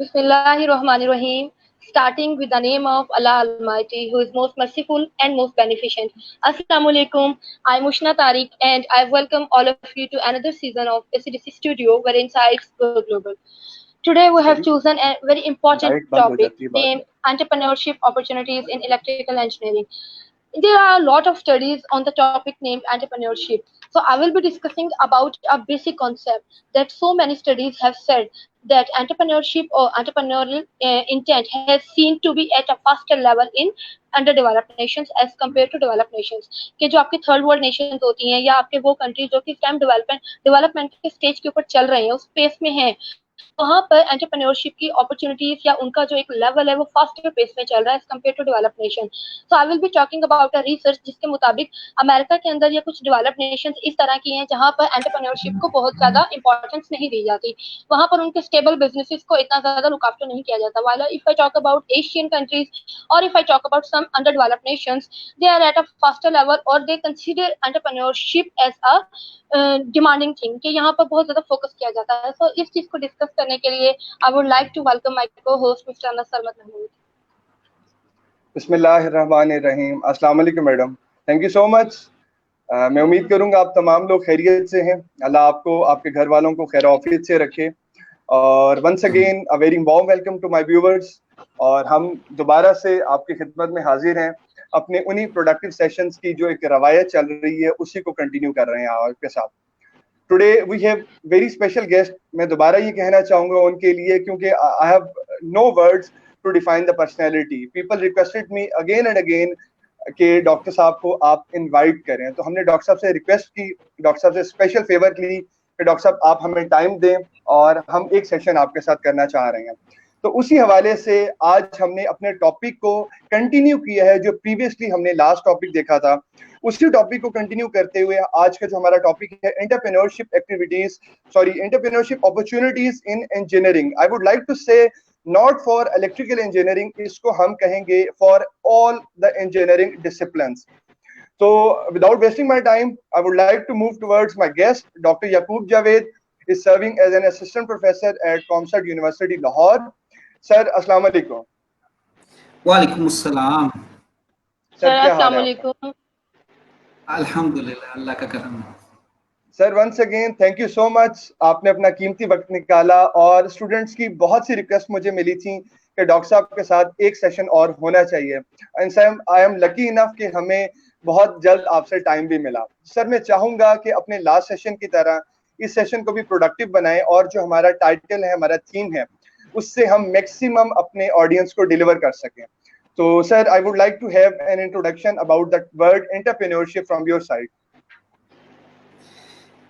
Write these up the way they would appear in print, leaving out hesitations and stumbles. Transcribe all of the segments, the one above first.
Bismillahirrahmanirrahim. Starting with the name of Allah Almighty, who is most merciful and most beneficent. Assalamu alaikum. I'm Ushna Tariq, and I welcome all of you to another season of ACDC Studio, where insights go global. Today, we have chosen a very important diet बंद हो topic जाती है बाद में. named entrepreneurship opportunities in electrical engineering. There are a lot of studies on the topic named entrepreneurship. So I will be discussing about a basic concept that so many studies have said that entrepreneurship or entrepreneurial intent has seen to be at a faster level in underdeveloped nations as compared to developed nations. कि जो आपकी third world Nations होती हैं या आपके वो country जो कि इस टाइम डेवलपमेंट के स्टेज के ऊपर चल रहे हैं, उस स्पेस में हैं, वहाँ पर एंटरप्रेन्योरशिप की अपॉर्चुनिटीज या उनका जो एक लेवल है वो फास्टर पेस में चल रहा है as compare to developed nation. So I will be talking about a research जिसके मुताबिक अमेरिका के अंदर या कुछ डेवलप्ड नेशन इस तरह की हैं जहाँ पर एंटरप्रेन्योरशिप को बहुत ज्यादा इंपॉर्टेंस नहीं दी जाती. वहाँ पर उनके स्टेबल बिजनेसेस को इतना ज्यादा लुक आफ्टर नहीं किया जाता. While if I talk about Asian countries और if I talk about some under developed nations, they are at a faster level or they consider entrepreneurship as a demanding thing कि यहाँ पर बहुत ज्यादा focus किया जाता है. सो इस चीज को डिस्कस करने के लिए I would like to welcome my cohost mister Anas Sarmat Mahmood. बिस्मिल्लाहिर्रहमानिर्रहीम. अस्सलाम वालेकुम madam. Thank you so much. मैं उम्मीद करूंगा आप तमाम लोग खैरियत से हैं. अल्लाह आपको, आपके घर वालों को खैर ऑफियत से रखे. और once again a very warm welcome to my viewers. और हम दोबारा से आपकी खिदमत में हाजिर हैं. अपने उन्हीं प्रोडक्टिव सेशंस की जो एक रवायत चल रही है उसी को कंटिन्यू कर रहे हैं आपके साथ. Today we have very special guest. मैं दोबारा ये कहना चाहूंगा उनके लिए, क्योंकि I have no words to define the personality. People requested me again and again कि डॉक्टर साहब को आप इनवाइट करें. तो हमने डॉक्टर साहब से रिक्वेस्ट की, डॉक्टर साहब से स्पेशल फेवर ली कि डॉक्टर साहब आप हमें टाइम दें और हम एक सेशन आपके साथ करना चाह रहे हैं. तो उसी हवाले से आज हमने अपने टॉपिक को कंटिन्यू किया है. जो प्रीवियसली हमने लास्ट टॉपिक देखा था उसी टॉपिक को कंटिन्यू करते हुए आज का जो हमारा टॉपिक है entrepreneurship opportunities in engineering. I would like to say not for electrical engineering, इसको हम कहेंगे for all the engineering disciplines. So without wasting my time, I would like to move towards my guest. Dr. Yaqub Javed is serving as an assistant professor at ComStat University, Lahore. Sir, अस्सलाम वालेकुम. वालेकुम अस्सलाम. Sir अस्सलाम वालेकुम. अल्हम्दुलिल्लाह, अल्लाह का करम. Sir once again thank you so much. आपने अपना कीमती वक्त निकाला और स्टूडेंट्स की बहुत सी रिक्वेस्ट मुझे मिली थी कि डॉक्टर साहब के साथ एक सेशन और होना चाहिए. And I am lucky enough कि हमें बहुत जल्द आपसे टाइम भी मिला. सर मैं चाहूंगा कि अपने लास्ट सेशन की तरह इस सेशन को भी प्रोडक्टिव बनाएं और जो हमारा टाइटल है, हमारा थीम है, उससे हम मैक्सिमम अपने ऑडियंस को डिलीवर कर सकें. तो sir I would like to have an introduction about the word entrepreneurship from your side.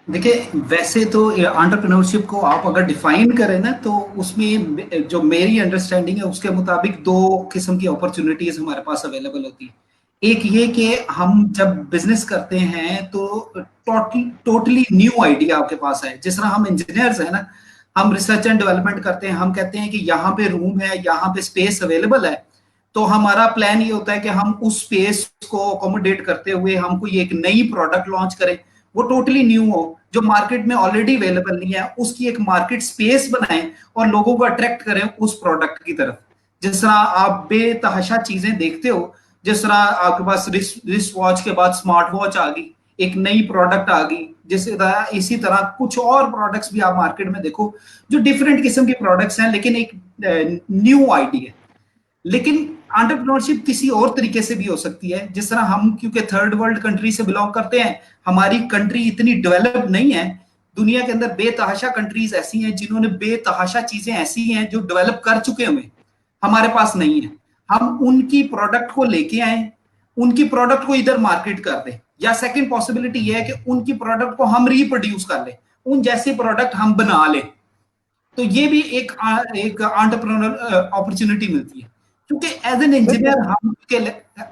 देखिए, वैसे तो एंटरप्रेन्योरशिप को आप अगर डिफाइन करें ना तो उसमें जो मेरी अंडरस्टैंडिंग है उसके मुताबिक दो किस्म की अपॉर्चुनिटीज हमारे पास अवेलेबल होती है. एक ये कि हम जब बिजनेस करते हैं तो टोटली न्यू आइडिया आपके पास है. जिस तरह हम इंजीनियर्स हैं ना, हम रिसर्च एंड डेवलपमेंट करते हैं, हम कहते हैं कि यहाँ पे रूम है, यहाँ पे स्पेस अवेलेबल है, तो हमारा प्लान ये होता है कि हम उस स्पेस को अकोमोडेट करते हुए हम कोई एक नई प्रोडक्ट लॉन्च करें, वो टोटली न्यू हो, जो मार्केट में ऑलरेडी अवेलेबल नहीं है, उसकी एक मार्केट स्पेस बनाएं और लोगों को अट्रैक्ट करें उस प्रोडक्ट की तरफ. जिस तरह आप बेतहाशा चीजें देखते हो, जिस तरह आपके पास रिस्ट वॉच के बाद स्मार्ट वॉच आ गई, एक नई प्रोडक्ट आ गई, इसी तरह कुछ और प्रोडक्ट्स भी आप मार्केट में देखो जो डिफरेंट किस्म के प्रोडक्ट्स हैं लेकिन एक न्यू आइडिया. लेकिन एंटरप्रेन्योरशिप किसी और तरीके से भी हो सकती है. जिस तरह हम क्योंकि थर्ड वर्ल्ड कंट्री से बिलोंग करते हैं, हमारी कंट्री इतनी डेवलप नहीं है. दुनिया के अंदर बेतहाशा कंट्रीज ऐसी हैं जिन्होंने बेतहाशा चीजें ऐसी हैं जो डेवलप कर चुके हुए हमारे पास नहीं है. हम उनकी प्रोडक्ट को लेके आए, उनकी प्रोडक्ट को इधर मार्केट कर दें, या सेकंड पॉसिबिलिटी ये है कि उनकी प्रोडक्ट को हम रिप्रोड्यूस कर लें, उन जैसे प्रोडक्ट हम बना लें. तो ये भी एक एंटरप्रेन्योर अपॉर्चुनिटी मिलती है. क्योंकि एज एन इंजीनियर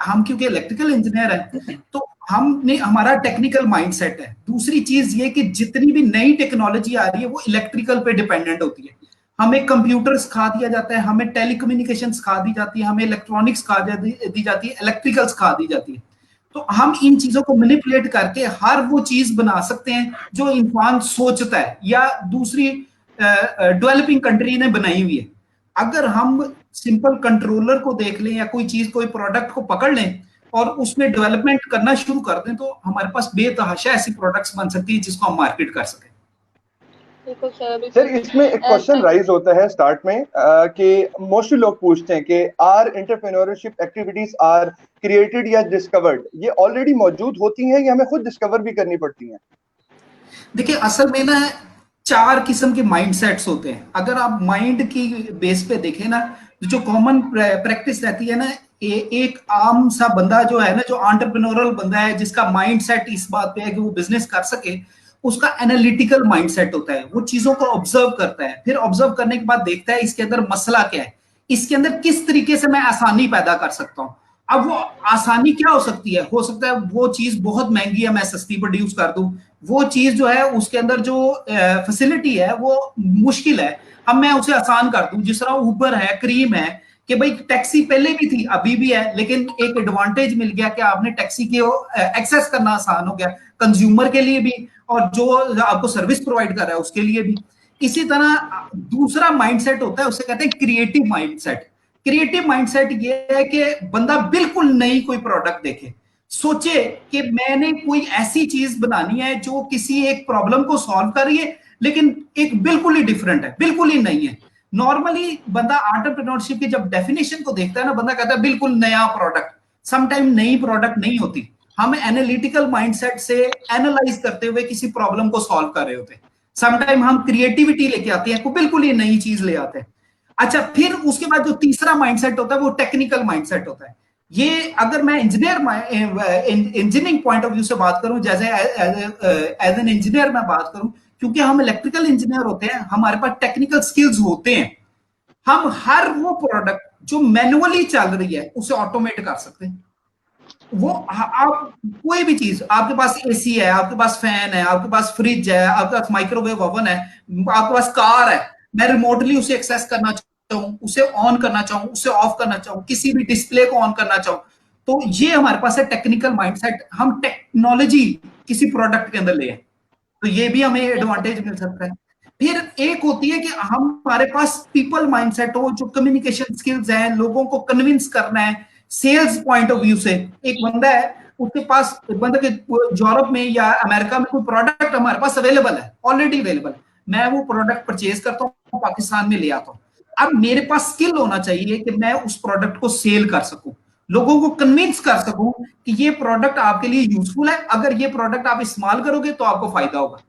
हम क्योंकि इलेक्ट्रिकल इंजीनियर हैं तो हमने हमारा टेक्निकल माइंडसेट है. दूसरी चीज ये कि जितनी भी नई टेक्नोलॉजी आ रही है वो इलेक्ट्रिकल पे डिपेंडेंट होती है. हमें कंप्यूटर सिखा दिया जाता है, हमें टेलीकम्युनिकेशन सिखा दी जाती है, हमें इलेक्ट्रॉनिक्स सिखा दी जाती है, इलेक्ट्रिकल सिखा दी जाती है. तो हम इन चीजों को मैनिपुलेट करके हर वो चीज बना सकते हैं जो इंसान सोचता है या दूसरी डेवलपिंग कंट्री ने बनाई हुई है. अगर हम सिंपल कंट्रोलर को देख लें या कोई चीज, कोई प्रोडक्ट को पकड़ लें और उसमें डेवलपमेंट करना शुरू कर दें, तो हमारे पास बेतहाशा ऐसी प्रोडक्ट्स बन सकती है जिसको हम मार्केट कर सकें। बिल्कुल सर, सर बिल्कुल। इसमें एक क्वेश्चन राइज होता है स्टार्ट में कि मोस्टली लोग पूछते हैं कि are entrepreneurship activities are created या डिस्कवर्ड, ये ऑलरेडी मौजूद होती हैं या हमें खुद डिस्कवर भी करनी पड़ती हैं? देखिए असल में ना 4 किस्म के माइंडसेट्स होते हैं। अगर आप माइंड की बेस पे देखें ना, जो कॉमन प्रैक्टिस रहती है ना, एक आम सा बंदा जो है ना, जो एंटरप्रेन्योरल बंदा है, जिसका माइंडसेट इस बात पे है कि वो बिजनेस कर सके, उसका एनालिटिकल माइंडसेट होता है। वो चीजों को ऑब्जर्व करता है, फिर ऑब्जर्व करने के बाद देखता है इसके अंदर मसला क्या है, इसके अंदर किस तरीके से मैं आसानी पैदा कर सकता हूं। अब वो आसानी क्या हो सकती है? हो सकता है वो चीज बहुत महंगी है, मैं सस्ती प्रोड्यूस कर दूं। वो चीज जो है उसके अंदर जो फैसिलिटी है वो मुश्किल है, अब मैं उसे आसान कर दूं। जिस तरह ऊबर है, क्रीम है, कि भाई टैक्सी पहले भी थी, अभी भी है, लेकिन एक एडवांटेज मिल गया कि आपने टैक्सी के एक्सेस करना आसान हो गया कंज्यूमर के लिए भी, और जो आपको सर्विस प्रोवाइड कर रहा है उसके लिए भी। इसी तरह दूसरा माइंडसेट होता है, उसे कहते हैं क्रिएटिव माइंडसेट। क्रिएटिव माइंडसेट ये है कि बंदा बिल्कुल नई कोई प्रोडक्ट देखे, सोचे कि मैंने कोई ऐसी चीज बनानी है जो किसी एक प्रॉब्लम को सॉल्व कर रही है, लेकिन एक बिल्कुल ही डिफरेंट है, बिल्कुल ही नहीं है। नॉर्मली बंदा एंटरप्रेन्योरशिप की जब डेफिनेशन को देखता है ना, बंदा कहता है बिल्कुल नया प्रोडक्ट। समटाइम नई प्रोडक्ट नहीं होती, हम एनालिटिकल माइंडसेट से एनालाइज करते हुए किसी प्रॉब्लम को सॉल्व कर रहे होते हैं। समटाइम हम क्रिएटिविटी लेके आते हैं, कोई बिल्कुल ही नई चीज ले आते हैं। अच्छा, फिर उसके बाद जो तीसरा माइंडसेट होता है वो टेक्निकल माइंडसेट होता है। ये अगर मैं इंजीनियरिंग पॉइंट ऑफ व्यू से बात करूं, जैसे एज एन इंजीनियर मैं बात करूं, क्योंकि हम इलेक्ट्रिकल इंजीनियर होते हैं, हमारे पास टेक्निकल स्किल्स होते हैं। हम हर वो प्रोडक्ट जो मैनुअली चल रही है उसे ऑटोमेट कर सकते हैं। वो आप कोई भी चीज, आपके पास एसी है, आपके पास फैन है, आपके पास फ्रिज है, आपके पास माइक्रोवेव ओवन है, आपके पास कार है, मैं रिमोटली उसे एक्सेस करना चाहूँ, उसे ऑन करना चाहूँ, उसे ऑफ करना चाहूँ, किसी भी डिस्प्ले को ऑन करना चाहूँ, तो ये हमारे पास है टेक्निकल माइंडसेट। हम टेक्नोलॉजी किसी प्रोडक्ट के अंदर ले आए, तो ये भी हमें एडवांटेज मिल सकता है। फिर एक होती है कि हमारे पास पीपल माइंडसेट हो, जो कम्युनिकेशन स्किल्स हैं, लोगों को कन्विंस करना है सेल्स पॉइंट ऑफ व्यू से। एक बंदा है, उसके पास, एक बंदा के यूरोप में या अमेरिका में कोई प्रोडक्ट हमारे पास अवेलेबल है, ऑलरेडी अवेलेबल, मैं वो प्रोडक्ट परचेज करता हूँ, पाकिस्तान में ले आता हूँ। अब मेरे पास स्किल होना चाहिए कि मैं उस प्रोडक्ट को सेल कर सकूं, लोगों को कन्विंस कर सकूं कि ये प्रोडक्ट आपके लिए यूजफुल है, अगर ये प्रोडक्ट आप इस्तेमाल करोगे तो आपको फायदा होगा।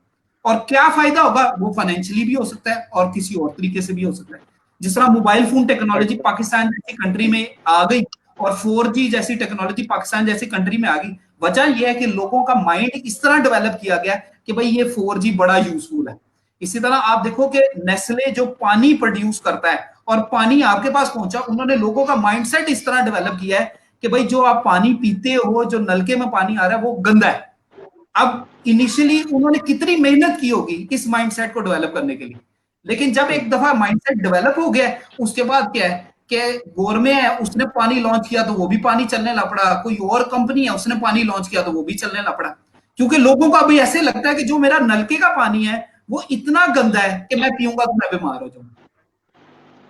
और क्या फायदा होगा, वो फाइनेंशियली भी हो सकता है और किसी और तरीके से भी हो सकता है। जिस तरह मोबाइल फोन टेक्नोलॉजी पाकिस्तान जैसी कंट्री में आ गई और 4G जैसी टेक्नोलॉजी पाकिस्तान जैसी कंट्री में आ गई, वजह यह है कि लोगों का माइंड इस तरह डेवलप किया गया कि भाई ये 4G बड़ा यूजफुल है। इसी तरह आप देखो कि नेस्ले जो पानी प्रोड्यूस करता है और पानी आपके पास पहुंचा, उन्होंने लोगों का माइंडसेट इस तरह डेवलप किया है कि भाई जो आप पानी पीते हो, जो नलके में पानी आ रहा है वो गंदा है। अब इनिशियली उन्होंने कितनी मेहनत की होगी इस माइंडसेट को डेवलप करने के लिए, लेकिन जब एक दफा माइंडसेट डेवलप हो गया, उसके बाद क्या है कि गोरमे है, उसने पानी लॉन्च किया तो वो भी पानी चलने लग पड़ा, कोई और कंपनी है उसने पानी लॉन्च किया तो वो भी चलने लग पड़ा, क्योंकि लोगों को अभी ऐसे लगता है कि जो मेरा नलके का पानी है वो इतना गंदा है कि मैं पीऊंगा तो मैं बीमार हो जाऊंगा।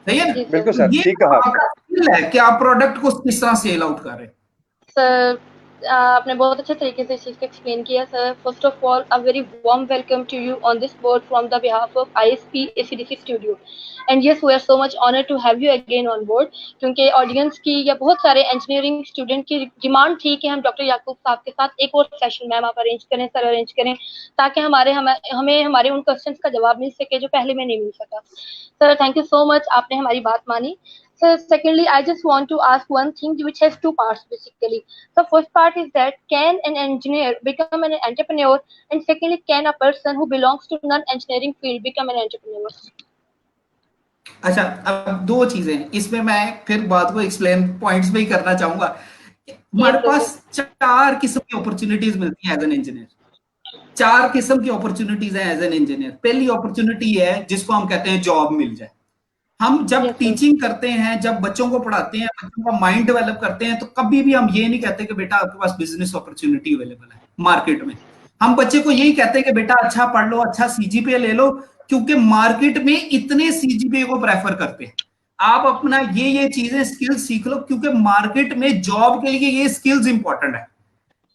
सही है ना? बिल्कुल सर, ये ठीक कहा आपका स्किल है कि आप प्रोडक्ट को किस तरह सेल आउट कर रहे हैं। सर, आपने बहुत अच्छे तरीके से इस चीज़ को एक्सप्लेन किया sir. First of all a very warm welcome to you on this board from the behalf of ISP ACDC studio. And yes, we are so much honour to have you again on board, क्योंकि audience की या बहुत सारे engineering student की demand थी कि हम doctor याकूब साहब के साथ एक और सेशन मैम आप अरेंज करें, सर अरेंज करें, ताकि हमें हमारे उन क्वेश्चंस का जवाब मिल सके जो पहले में नहीं मिल सका। Sir thank you so much, आपने हमारी बात मानी। So secondly, I just want to ask one thing which has two parts basically. The first part is that can an engineer become an entrepreneur, and secondly, can a person who belongs to non-engineering field become an entrepreneur? अच्छा, अब दो चीजें इसमें मैं फिर बात को explain points में ही करना चाहूंगा। हमारे पास 4 किस्म की अपॉर्चुनिटीज मिलती है एज एन इंजीनियर। 4 किस्म की अपॉर्चुनिटीज है एज एन इंजीनियर। पहली अपॉर्चुनिटी है जिसको हम कहते हैं जॉब मिल जाए। हम जब टीचिंग करते हैं, जब बच्चों को पढ़ाते हैं, बच्चों का माइंड डेवलप करते हैं, तो कभी भी हम ये नहीं कहते कि बेटा आपके पास बिजनेस अपॉर्चुनिटी अवेलेबल है मार्केट में। हम बच्चे को यही कहते हैं कि बेटा अच्छा पढ़ लो, अच्छा CGPA ले लो, क्योंकि मार्केट में इतने CGPA को प्रेफर करते हैं। आप अपना ये चीजें स्किल्स सीख लो, क्योंकि मार्केट में जॉब के लिए ये स्किल्स इंपॉर्टेंट है।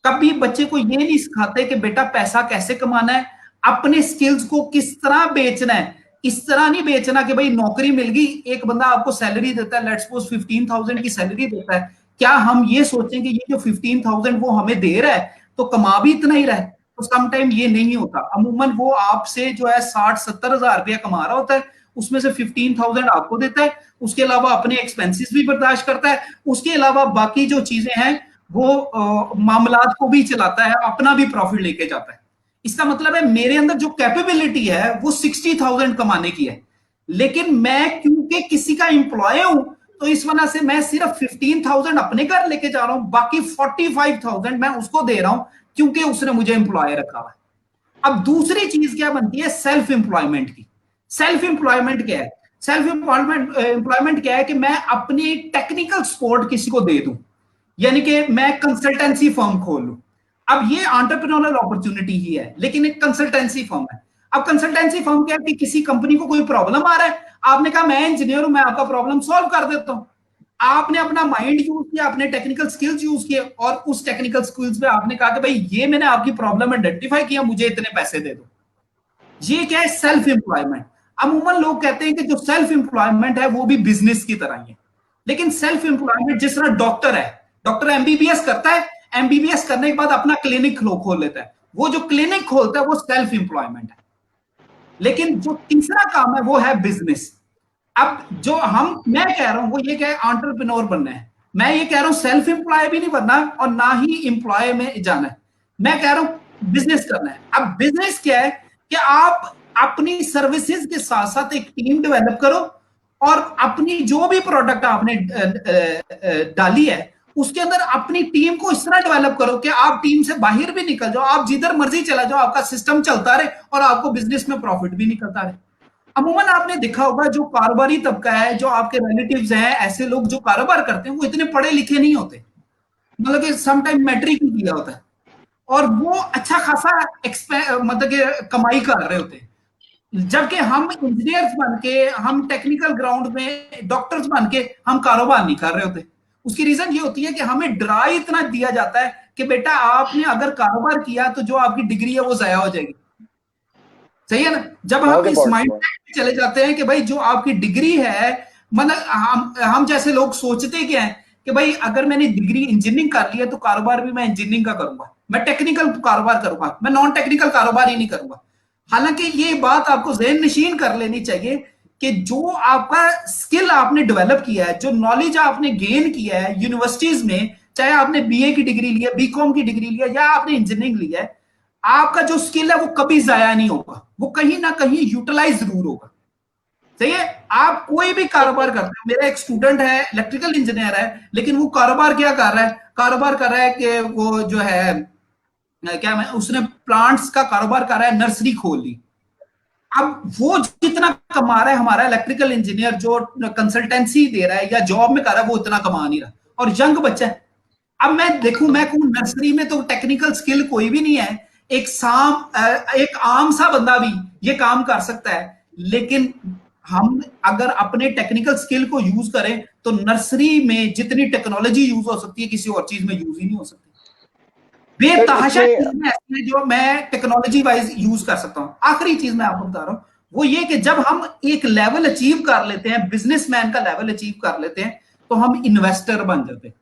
कभी बच्चे को ये नहीं सिखाते कि बेटा पैसा कैसे कमाना है, अपने स्किल्स को किस तरह बेचना है। इस तरह नहीं बेचना कि भाई नौकरी मिल गई, एक बंदा आपको सैलरी देता है, लेट्स सपोज 15,000 की सैलरी देता है, क्या हम ये सोचें कि ये जो 15,000 वो हमें दे रहा है तो कमा भी इतना ही रहा है? तो समटाइम ये नहीं होता। अमूमन वो आपसे जो है 60-70 हजार रुपया कमा रहा होता है, उसमें से 15,000 आपको देता है, उसके अलावा अपने एक्सपेंसेस भी बर्दाश्त करता है, उसके अलावा बाकी जो चीजें हैं वो मामलात को भी चलाता है, अपना भी प्रॉफिट लेके जाता है। इसका मतलब है मेरे अंदर जो कैपेबिलिटी है वो 60,000 कमाने की है, लेकिन मैं क्योंकि किसी का एम्प्लॉय हूं तो इस वजह से मैं सिर्फ 15,000 अपने घर लेके जा रहा हूं, बाकी 45,000 मैं उसको दे रहा हूं क्योंकि उसने मुझे एम्प्लॉय रखा हुआ है। अब दूसरी चीज क्या बनती है सेल्फ एम्प्लॉयमेंट की। सेल्फ एम्प्लॉयमेंट क्या है? सेल्फ एम्प्लॉयमेंट क्या है कि मैं अपनी टेक्निकल सपोर्ट किसी को दे दूं, यानी कि मैं कंसल्टेंसी फर्म खोल लूं। अब ये एंटरप्रेन्योरल अपॉर्चुनिटी ही है, लेकिन एक कंसल्टेंसी फर्म है। अब कंसल्टेंसी फर्म क्या है कि किसी कंपनी को कोई प्रॉब्लम आ रहा है, आपने कहा मैं इंजीनियर हूं, मैं आपका प्रॉब्लम सॉल्व कर देता हूं। आपने अपना माइंड यूज किया, अपने टेक्निकल स्किल्स यूज किए, और उस टेक्निकल स्किल्स पे आपने कहा कि भाई ये मैंने आपकी प्रॉब्लम आइडेंटिफाई किया, मुझे इतने पैसे दे दो। ये क्या है? Self employment. अमूमन लोग कहते हैं कि जो सेल्फ एम्प्लॉयमेंट है वो भी बिजनेस की तरह ही है, लेकिन सेल्फ एम्प्लॉयमेंट जिस तरह डॉक्टर है, डॉक्टर एमबीबीएस करता है, एमबीबीएस करने के बाद अपना क्लिनिक खोल लेता है, वो जो क्लिनिक खोलता है वो सेल्फ एम्प्लॉयमेंट है। लेकिन जो तीसरा काम है वो है बिजनेस। अब जो मैं कह रहा हूं वो ये क्या है? एंटरप्रेन्योर बनना है। मैं ये कह रहा हूं सेल्फ एम्प्लॉय भी नहीं बनना और ना ही एम्प्लॉय में जाना है, मैं कह रहा हूं बिजनेस करना है। अब बिजनेस क्या है कि आप अपनी सर्विसेज के साथ साथ एक टीम डेवलप करो, और अपनी जो भी प्रोडक्ट आपने डाली है उसके अंदर अपनी टीम को इस तरह डेवलप करो कि आप टीम से बाहर भी निकल जाओ, आप जिधर मर्जी चला जाओ, आपका सिस्टम चलता रहे और आपको बिजनेस में प्रॉफिट भी निकलता रहे। अमूमन आपने देखा होगा जो कारोबारी तबका है, जो आपके रिलेटिव्स हैं, ऐसे लोग जो कारोबार करते हैं वो इतने पढ़े लिखे नहीं होते, मतलब कि समटाइम मैट्रिक ही किया होता है, और वो अच्छा खासा मतलब कि कमाई कर रहे होते हैं। जबकि हम इंजीनियर्स बन के, हम टेक्निकल ग्राउंड में डॉक्टर्स बन के हम कारोबार नहीं कर रहे होते। उसकी रीजन ये होती है कि हमें डरा इतना दिया जाता है कि बेटा आपने अगर कारोबार किया तो जो आपकी डिग्री है वो जाया हो जाएगी। सही है ना? जब हम इस माइंडसेट में चले जाते हैं कि भाई जो आपकी डिग्री है, मतलब हम जैसे लोग सोचते क्या है कि भाई अगर मैंने डिग्री इंजीनियरिंग कर लिया तो कारोबार भी मैं इंजीनियरिंग का करूंगा, मैं टेक्निकल कारोबार करूंगा, मैं नॉन टेक्निकल कारोबार ही नहीं करूंगा। हालांकि ये बात आपको ज़हन नशीन कर लेनी चाहिए कि जो आपका स्किल आपने डेवलप किया है, जो नॉलेज आपने गेन किया है यूनिवर्सिटीज में, चाहे आपने बीए की डिग्री लिया, बीकॉम की डिग्री लिया, या आपने इंजीनियरिंग लिया है, आपका जो स्किल है वो कभी जाया नहीं होगा, वो कहीं ना कहीं यूटिलाइज जरूर होगा। सही है? आप कोई भी कारोबार करते हैं, मेरा एक स्टूडेंट है इलेक्ट्रिकल इंजीनियर है, लेकिन वो कारोबार क्या कर रहा है? कारोबार कर रहा है कि वो जो है क्या मैं उसने प्लांट्स का कारोबार कर रहा है, नर्सरी खोल ली। अब वो जितना कमा रहा है हमारा इलेक्ट्रिकल इंजीनियर जो कंसल्टेंसी दे रहा है या जॉब में कर रहा है वो उतना कमा नहीं रहा, और यंग बच्चा है। अब मैं देखूं, मैं कहूं नर्सरी में तो टेक्निकल स्किल कोई भी नहीं है, एक आम सा बंदा भी ये काम कर सकता है, लेकिन हम अगर अपने टेक्निकल स्किल को यूज करें तो नर्सरी में जितनी टेक्नोलॉजी यूज हो सकती है किसी और चीज में यूज ही नहीं हो सकती। बेतहाशा चीजें ऐसी हैं जो मैं टेक्नोलॉजी वाइज यूज कर सकता हूं। आखिरी चीज मैं आपको बता रहा हूं वो ये कि जब हम एक लेवल अचीव कर लेते हैं, बिजनेसमैन का लेवल अचीव कर लेते हैं, तो हम इन्वेस्टर बन जाते हैं।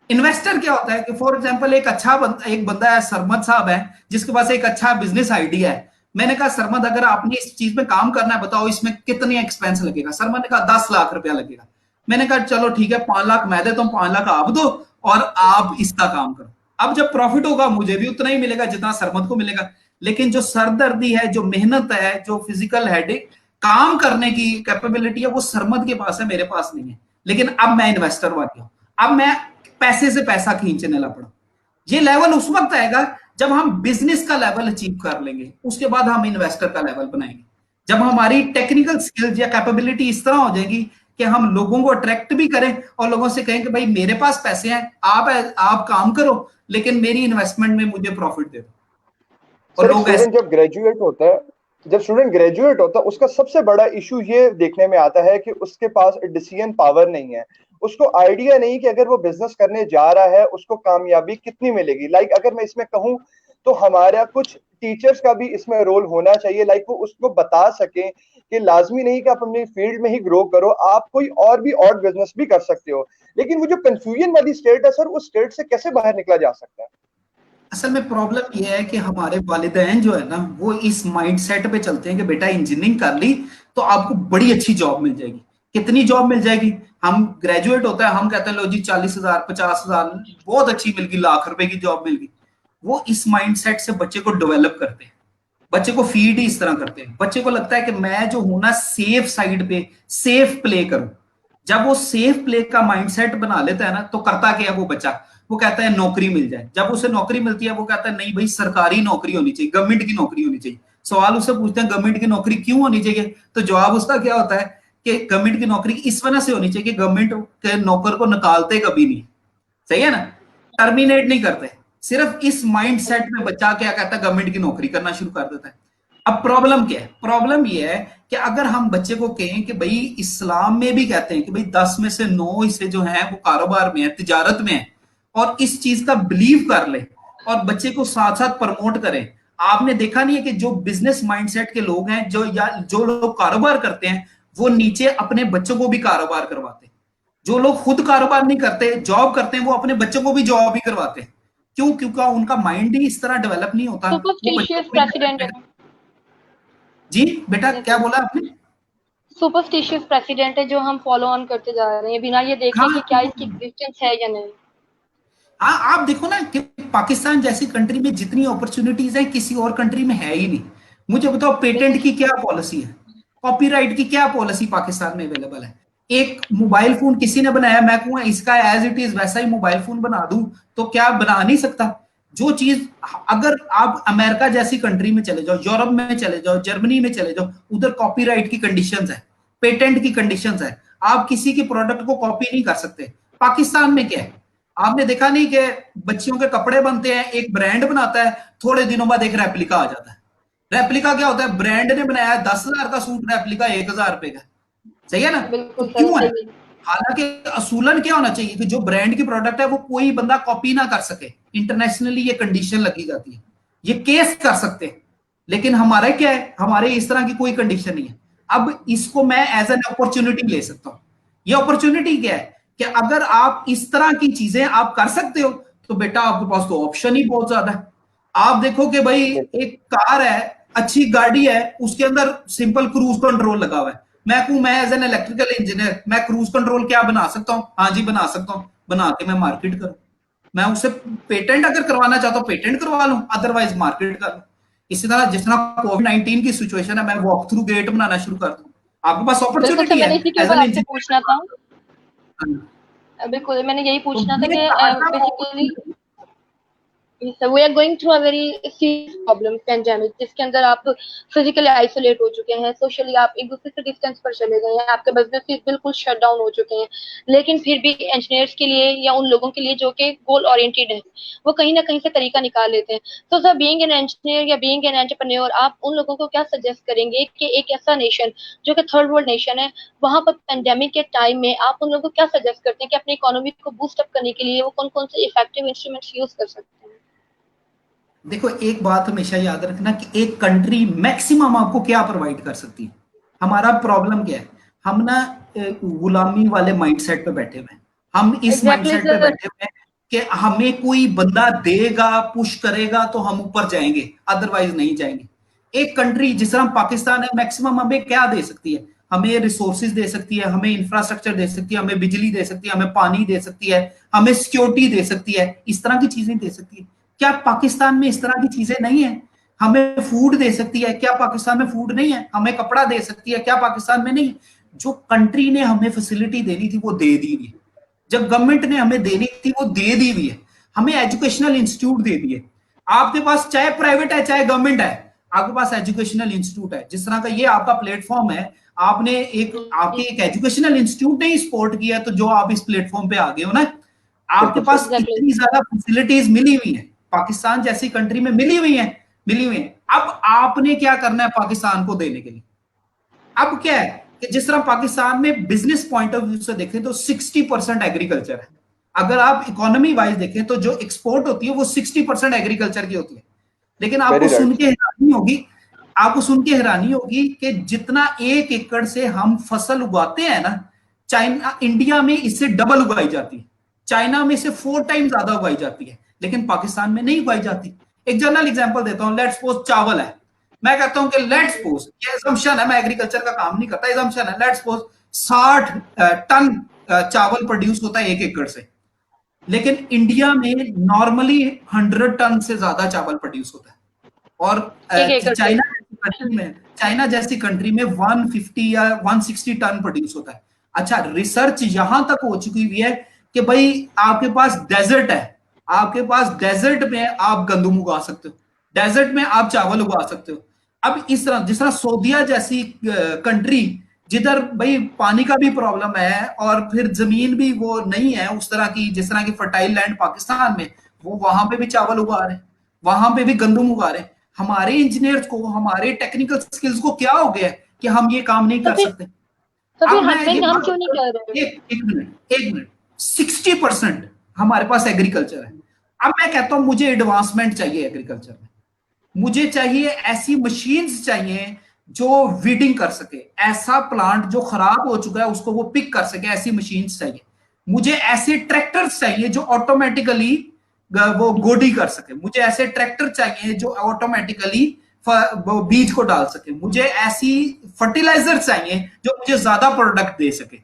इन्वेस्टर क्या होता है कि फॉर एग्जांपल एक बंदा है, सरमद साहब है, जिसके पास एक अच्छा बिजनेस आइडिया है। मैंने कहा सरमद अगर आपने इस चीज में काम करना है बताओ इसमें कितने एक्सपेंस लगेगा? सरमद ने कहा 10 लाख रुपया लगेगा। मैंने कहा चलो ठीक है 5 लाख मैं देता हूं, 5 लाख आप दो और आप इसका काम करो। अब जब प्रॉफिट होगा मुझे भी उतना ही मिलेगा जितना सरमद को मिलेगा, लेकिन जो सरदर्दी है, जो मेहनत है, जो फिजिकल हेडेक काम करने की कैपेबिलिटी है वो सरमद के पास है, मेरे पास नहीं है। लेकिन अब मैं इन्वेस्टर बन गया, अब मैं पैसे से पैसा खींचने लग पड़ा। ये लेवल उस वक्त आएगा जब हम बिजनेस का लेवल अचीव कर लेंगे, उसके बाद हम इन्वेस्टर का लेवल बनाएंगे। जब हमारी टेक्निकल स्किल्स या कैपेबिलिटी इस तरह हो जाएगी कि हम लोगों को अट्रैक्ट भी करें और लोगों से कहें कि भाई मेरे पास पैसे हैं, आप काम करो लेकिन मेरी इन्वेस्टमेंट में मुझे प्रॉफिट दे दो। और लोग जब ग्रेजुएट होता है जब स्टूडेंट ग्रेजुएट होता है उसका सबसे बड़ा इशू ये देखने में आता है कि उसके पास डिसीजन पावर नहीं है, उसको आइडिया नहीं कि अगर वो बिजनेस करने जा रहा है उसको कामयाबी कितनी मिलेगी। लाइक अगर मैं इसमें कहूँ तो हमारा कुछ टीचर्स का भी इसमें रोल होना चाहिए, लाइक वो उसको बता सकें कि लाजमी नहीं कि आप अपनी फील्ड में ही ग्रो करो, आप कोई और भी और बिजनेस भी कर सकते हो। लेकिन वो जो कंफ्यूजन वाली स्टेट है सर, उस स्टेट से कैसे बाहर निकला जा सकता है? असल में प्रॉब्लम यह है कि हमारे वालिदैन जो है ना वो इस माइंडसेट पे चलते हैं कि बेटा इंजीनियरिंग कर ली तो आपको बड़ी अच्छी जॉब मिल जाएगी। कितनी जॉब मिल जाएगी? हम ग्रेजुएट होता है, हम कहते हैं लो जी 40,000 50,000 बहुत अच्छी मिल गई, लाख रुपए की जॉब मिल गई। वो इस माइंडसेट से बच्चे को डेवलप करते हैं, बच्चे को फीड ही इस तरह करते हैं। बच्चे को लगता है कि मैं जो हूं ना सेफ साइड पे सेफ प्ले करूं। जब वो सेफ प्ले का माइंडसेट बना लेता है ना तो करता क्या है वो बच्चा, वो कहता है नौकरी मिल जाए। जब उसे नौकरी मिलती है वो कहता है नहीं भाई सरकारी नौकरी होनी चाहिए, गवर्नमेंट की नौकरी होनी चाहिए। सवाल उससे पूछते हैं गवर्नमेंट की नौकरी क्यों होनी चाहिए, तो जवाब उसका क्या होता है कि गवर्नमेंट की नौकरी इस वजह से होनी चाहिए कि गवर्नमेंट के नौकर को निकालते कभी नहीं, सही है ना, टर्मिनेट नहीं करते। सिर्फ इस माइंडसेट में बच्चा क्या कहता है गवर्नमेंट की नौकरी करना शुरू कर देता है। अब प्रॉब्लम क्या है? प्रॉब्लम यह है कि अगर हम बच्चे को कहें कि भाई इस्लाम में भी कहते हैं कि भाई 10 में से 9 हिस्से जो हैं वो कारोबार में है, तिजारत में है, और इस चीज का बिलीव कर ले और बच्चे को साथ साथ प्रमोट करें। आपने देखा नहीं है कि जो बिजनेस माइंडसेट के लोग हैं, जो लोग कारोबार करते हैं, वो नीचे अपने बच्चों को भी कारोबार करवाते हैं। जो लोग खुद कारोबार नहीं करते, जॉब करते हैं, वो अपने बच्चों को भी जॉब ही करवाते हैं। क्यों? क्योंकि उनका माइंड ही इस तरह डेवलप नहीं होता, वो बच्चों सुपरस्टिशियस को प्रेसिडेंट है। जी बेटा क्या बोला आपने? सुपरस्टिशियस प्रेसिडेंट है जो हम फॉलो ऑन करते जा रहे हैं बिना ये देखे कि क्या हाँ इसकी एग्जिस्टेंस है या नहीं। हाँ, आप देखो ना कि पाकिस्तान जैसी कंट्री में जितनी अपॉर्चुनिटीज है किसी और कंट्री में है ही नहीं। मुझे बताओ पेटेंट की क्या पॉलिसी है, कॉपीराइट की क्या पॉलिसी पाकिस्तान में अवेलेबल है? एक मोबाइल फोन किसी ने बनाया, मैं कहूँ इसका एज इट इज वैसा ही मोबाइल फोन बना दूं, तो क्या बना नहीं सकता? जो चीज, अगर आप अमेरिका जैसी कंट्री में चले जाओ, यूरोप में चले जाओ, जर्मनी में चले जाओ, उधर कॉपीराइट की कंडीशंस है, पेटेंट की कंडीशंस है, आप किसी के प्रोडक्ट को कॉपी नहीं कर सकते। पाकिस्तान में क्या है? आपने देखा नहीं कि बच्चियों के कपड़े बनते हैं, एक ब्रांड बनाता है, थोड़े दिनों बाद एक रेप्लिका आ जाता है। रेप्लिका क्या होता है? ब्रांड ने बनाया 10,000 का सूट, रेप्लिका 1,000 रुपए का, सही है ना? तो बिल्कुल क्यों है? सही है। हालांकि असूलन क्या होना चाहिए कि जो ब्रांड की प्रोडक्ट है वो कोई बंदा कॉपी ना कर सके। इंटरनेशनली ये कंडीशन लगी जाती है, ये केस कर सकते हैं। लेकिन हमारा क्या है, हमारे इस तरह की कोई कंडीशन नहीं है। अब इसको मैं एज एन अपॉर्चुनिटी ले सकता हूं। ये अपॉर्चुनिटी क्या है कि अगर आप इस तरह की चीजें आप कर सकते हो तो बेटा आपके पास तो ऑप्शन ही बहुत ज्यादा है। आप देखो कि भाई एक कार है, अच्छी गाड़ी है, उसके अंदर सिंपल क्रूज कंट्रोल लगा हुआ है। मैं कहूं मैं एज एन इलेक्ट्रिकल इंजीनियर मैं क्रूज कंट्रोल क्या बना सकता हूं? हाँ जी बना सकता हूं, बना के मैं मार्केट करूं। मैं उसे पेटेंट अगर करवाना चाहता हूं पेटेंट करवा लूं, अदरवाइज मार्केट कर लूं। इसी तरह जिस तरह कोविड-19 की सिचुएशन है, मैं वॉक थ्रू गेट बनाना शुरू कर दूं। आपके पास बिल्कुल सर, अपॉर्चुनिटी है मैंने इसी के एज ऊपर एन आपसे इंजीनियर। पूछना था। बिल्कुल मैंने यही तो पूछना था ये कि startup basically we are going through a very serious problem pandemic, जिसके अंदर आप फिजिकली आइसोलेट हो चुके हैं, सोशली आप एक दूसरे से डिस्टेंस पर चले गए हैं, आपके बिजनेस बिल्कुल शट डाउन हो चुके हैं। लेकिन फिर भी इंजीनियर्स के लिए या उन लोगों के लिए जो कि गोल ओरिएंटेड है, वो कहीं ना कहीं से तरीका निकाल लेते हैं। तो सर बीइंग एन इंजीनियर या बीइंग एन एंटरप्रेन्योर, आप उन लोगों को क्या सजेस्ट करेंगे कि एक ऐसा नेशन जो कि थर्ड वर्ल्ड नेशन है, वहां पर पेंडेमिक के टाइम में आप उन लोगों को क्या सजेस्ट करते हैं कि अपनी इकोनॉमी को बूस्ट अप करने के लिए वो कौन कौन से इफेक्टिव इंस्ट्रूमेंट्स यूज कर सकते हैं? देखो एक बात हमेशा याद रखना कि एक कंट्री मैक्सिमम आपको क्या प्रोवाइड कर सकती है। हमारा प्रॉब्लम क्या है, हम ना गुलामी वाले माइंडसेट पे बैठे हुए हैं। हम इस एग्जैक्टली माइंडसेट पे सर। बैठे हुए हैं कि हमें कोई बंदा देगा पुश करेगा तो हम ऊपर जाएंगे, अदरवाइज नहीं जाएंगे। एक कंट्री जिस तरह पाकिस्तान है मैक्सिमम हमें क्या दे सकती है? हमें रिसोर्सेज दे सकती है, हमें इंफ्रास्ट्रक्चर दे सकती है, हमें बिजली दे सकती है, हमें पानी दे सकती है, हमें सिक्योरिटी दे सकती है, इस तरह की चीजें दे सकती है। क्या पाकिस्तान में इस तरह की चीजें नहीं है? हमें फूड दे सकती है, क्या पाकिस्तान में फूड नहीं है? हमें कपड़ा दे सकती है, क्या पाकिस्तान में नहीं है? जो कंट्री ने हमें फैसिलिटी देनी थी वो दे दी हुई है। जब गवर्नमेंट ने हमें देनी थी वो दे दी हुई है। हमें एजुकेशनल इंस्टीट्यूट दे दिए। आपके पास चाहे प्राइवेट है चाहे गवर्नमेंट है, आपके पास एजुकेशनल इंस्टीट्यूट है। जिस तरह का ये आपका प्लेटफॉर्म है, आपने आपके एक एजुकेशनल इंस्टीट्यूट ने सपोर्ट किया तो जो आप इस प्लेटफॉर्म पे आ गए हो ना, आपके पास एग्जैक्टली। इतनी ज्यादा फैसिलिटीज मिली हुई है, पाकिस्तान जैसी कंट्री में मिली हुई है, मिली हुई है। अब आपने क्या करना है पाकिस्तान को देने के लिए? अब क्या है कि जिस तरह पाकिस्तान में बिजनेस पॉइंट ऑफ व्यू से देखें तो 60% एग्रीकल्चर है। अगर आप इकोनॉमी वाइज देखें तो जो एक्सपोर्ट होती है वो 60% एग्रीकल्चर की होती है। लेकिन आपको सुन के हैरानी होगी, आपको सुन के हैरानी होगी कि जितना 1 एकड़ से हम फसल उगाते हैं ना, चाइना इंडिया में इससे डबल उगाई जाती है, चाइना में से 4 टाइम ज्यादा उगाई जाती है, लेकिन पाकिस्तान में नहीं उगाई जाती। एक जनरल एग्जांपल देता हूं, लेट्स सपोज चावल है, मैं कहता हूं कि लेट्स सपोज, ये असम्पशन है, मैं एग्रीकल्चर का काम नहीं करता, असम्पशन है, लेट्स सपोज 60 टन चावल प्रोड्यूस होता है 1 एकड़ से, लेकिन इंडिया में नॉर्मली 100 टन से ज्यादा चावल प्रोड्यूस होता है। और चाइना जैसी कंट्री में 150 या 160 टन प्रोड्यूस होता है। अच्छा, रिसर्च यहां तक हो चुकी हुई है कि भाई आपके पास डेजर्ट है, आपके पास डेजर्ट में आप गंदम उगा सकते हो, डेजर्ट में आप चावल उगा सकते हो। अब इस तरह जिस तरह सऊदीया जैसी कंट्री जिधर भाई पानी का भी प्रॉब्लम है और फिर जमीन भी वो नहीं है उस तरह की जिस तरह की फर्टाइल लैंड पाकिस्तान में, वो वहां पे भी चावल उगा रहे हैं, वहां पे भी गंदम उगा रहे हैं। हमारे इंजीनियर्स को, हमारे टेक्निकल स्किल्स को क्या हो गया कि हम ये काम नहीं कर सकते? तो फिर हम क्यों नहीं कर रहे? एक मिनट 60% हमारे पास एग्रीकल्चर है। अब मैं कहता हूं मुझे एडवांसमेंट चाहिए एग्रीकल्चर में, मुझे चाहिए ऐसी मशीन्स चाहिए जो वीडिंग कर सके, ऐसा प्लांट जो खराब हो चुका है उसको वो पिक कर सके, ऐसी मशीन्स चाहिए। मुझे ऐसे ट्रैक्टर्स चाहिए जो ऑटोमेटिकली वो गोडी कर सके, मुझे ऐसे ट्रैक्टर चाहिए जो ऑटोमेटिकली बीज को डाल सके, मुझे ऐसी फर्टिलाइजर चाहिए जो मुझे ज्यादा प्रोडक्ट दे सके,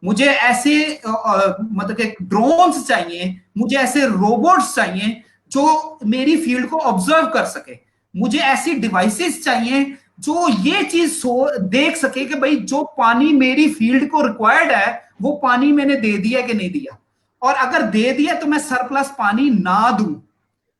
मुझे ऐसे मतलब कि ड्रोन्स चाहिए, मुझे ऐसे रोबोट्स चाहिए जो मेरी फील्ड को ऑब्जर्व कर सके, मुझे ऐसी डिवाइसेस चाहिए जो ये चीज देख सके कि भाई जो पानी मेरी फील्ड को रिक्वायर्ड है वो पानी मैंने दे दिया कि नहीं दिया, और अगर दे दिया तो मैं सरप्लस पानी ना दूं।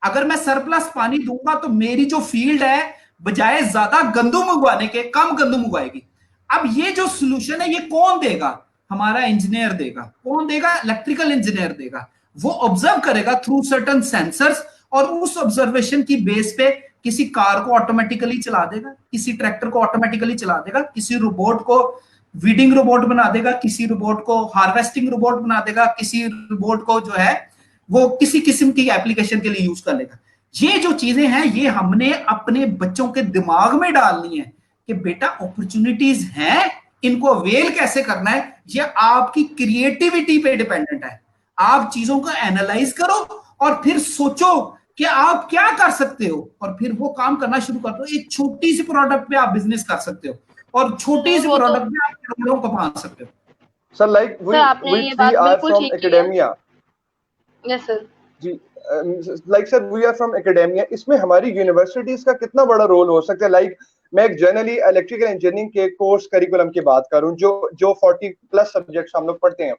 अगर मैं सरप्लस पानी दूंगा तो मेरी जो फील्ड है बजाय ज्यादा गंदम उगाने के कम गंदम उगाएगी। अब ये जो सोल्यूशन है ये कौन देगा? हमारा इंजीनियर देगा। कौन देगा? इलेक्ट्रिकल इंजीनियर देगा। वो ऑब्जर्व करेगा थ्रू सर्टेन सेंसर्स और उस ऑब्जर्वेशन की बेस पे किसी कार को ऑटोमेटिकली चला देगा, किसी ट्रैक्टर को ऑटोमेटिकली चला देगा, किसी रोबोट को वीडिंग रोबोट बना देगा, किसी रोबोट को हार्वेस्टिंग रोबोट बना देगा, किसी रोबोट को जो है वो किसी किस्म की एप्लीकेशन के लिए यूज कर लेगा। ये जो चीजें हैं ये हमने अपने बच्चों के दिमाग में डालनी है कि बेटा अपॉर्चुनिटीज हैं, इनको अवेल कैसे करना है ये आपकी क्रिएटिविटी पे डिपेंडेंट है। आप चीजों को एनालाइज करो और फिर सोचो कि आप क्या कर सकते हो और फिर वो काम करना शुरू कर दो। एक छोटी सी प्रोडक्ट पे आप बिजनेस कर सकते हो और छोटी सी प्रोडक्ट पे आप करोड़ों कमा सकते हो। Sir like we are from academia. Yes sir. जी, like sir we are from academia, इसमें हमारी यूनिवर्सिटीज का कितना बड़ा रोल हो सकता है? लाइक मैं एक जनरली इलेक्ट्रिकल इंजीनियरिंग के कोर्स करिकुलम की बात करूं जो 40+ सब्जेक्ट्स हम लोग पढ़ते हैं,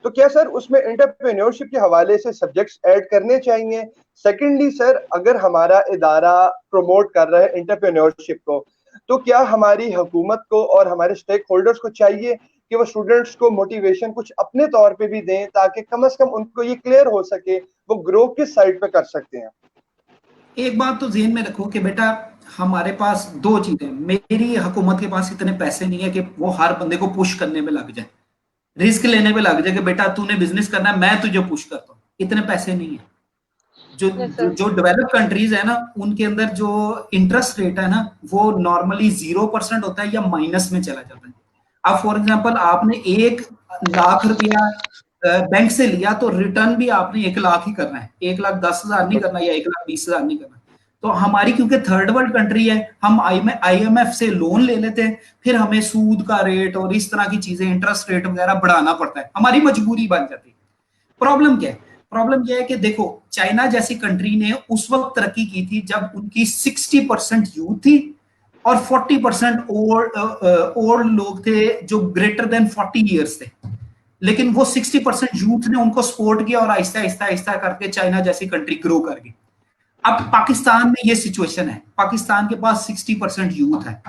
तो क्या सर उसमें एंटरप्रेन्योरशिप के हवाले से सब्जेक्ट्स ऐड करने चाहिए? सेकेंडली सर, अगर हमारा इदारा प्रमोट कर रहा है एंटरप्रेन्योरशिप को, तो क्या हमारी हुकूमत को और हमारे स्टेक होल्डर्स को चाहिए कि वो स्टूडेंट्स को मोटिवेशन कुछ अपने तौर पे भी दें ताकि कम से कम उनको ये क्लियर हो सके वो ग्रो किस साइड पे कर सकते हैं? एक बात तो ज़हन में रखो कि बेटा हमारे पास 2 चीजें, मेरी हुकूमत के पास इतने पैसे नहीं है कि वो हर बंदे को पुश करने में लग जाए, रिस्क लेने में लग जाए कि बेटा तूने बिजनेस करना है मैं तुझे पुश करता हूँ, इतने पैसे नहीं है। जो डेवलप कंट्रीज है ना उनके अंदर जो इंटरेस्ट रेट है ना वो नॉर्मली 0% होता है या माइनस में चला जाता है। अब फॉर एग्जांपल आपने 1 लाख रुपया बैंक से लिया तो रिटर्न भी आपने 1 लाख ही करना है, 1,10,000 नहीं करना या 1,20,000 नहीं करना। तो हमारी क्योंकि थर्ड वर्ल्ड कंट्री है, हम IMF से लोन ले लेते हैं, फिर हमें सूद का रेट और इस तरह की चीजें इंटरेस्ट रेट वगैरह बढ़ाना पड़ता है, हमारी मजबूरी बन जाती है। प्रॉब्लम क्या है? प्रॉब्लम यह है कि देखो चाइना जैसी कंट्री ने उस वक्त तरक्की की थी जब उनकी 60% यूथ थी और 40% ओल्ड लोग थे जो ग्रेटर देन 40 ईयर्स थे, लेकिन वो 60% यूथ ने उनको सपोर्ट किया और आहिस्ता आहिस्ता आहिस्ता करके चाइना जैसी कंट्री ग्रो कर गई। अब पाकिस्तान में ये सिचुएशन है, पाकिस्तान के पास 60% यूथ है,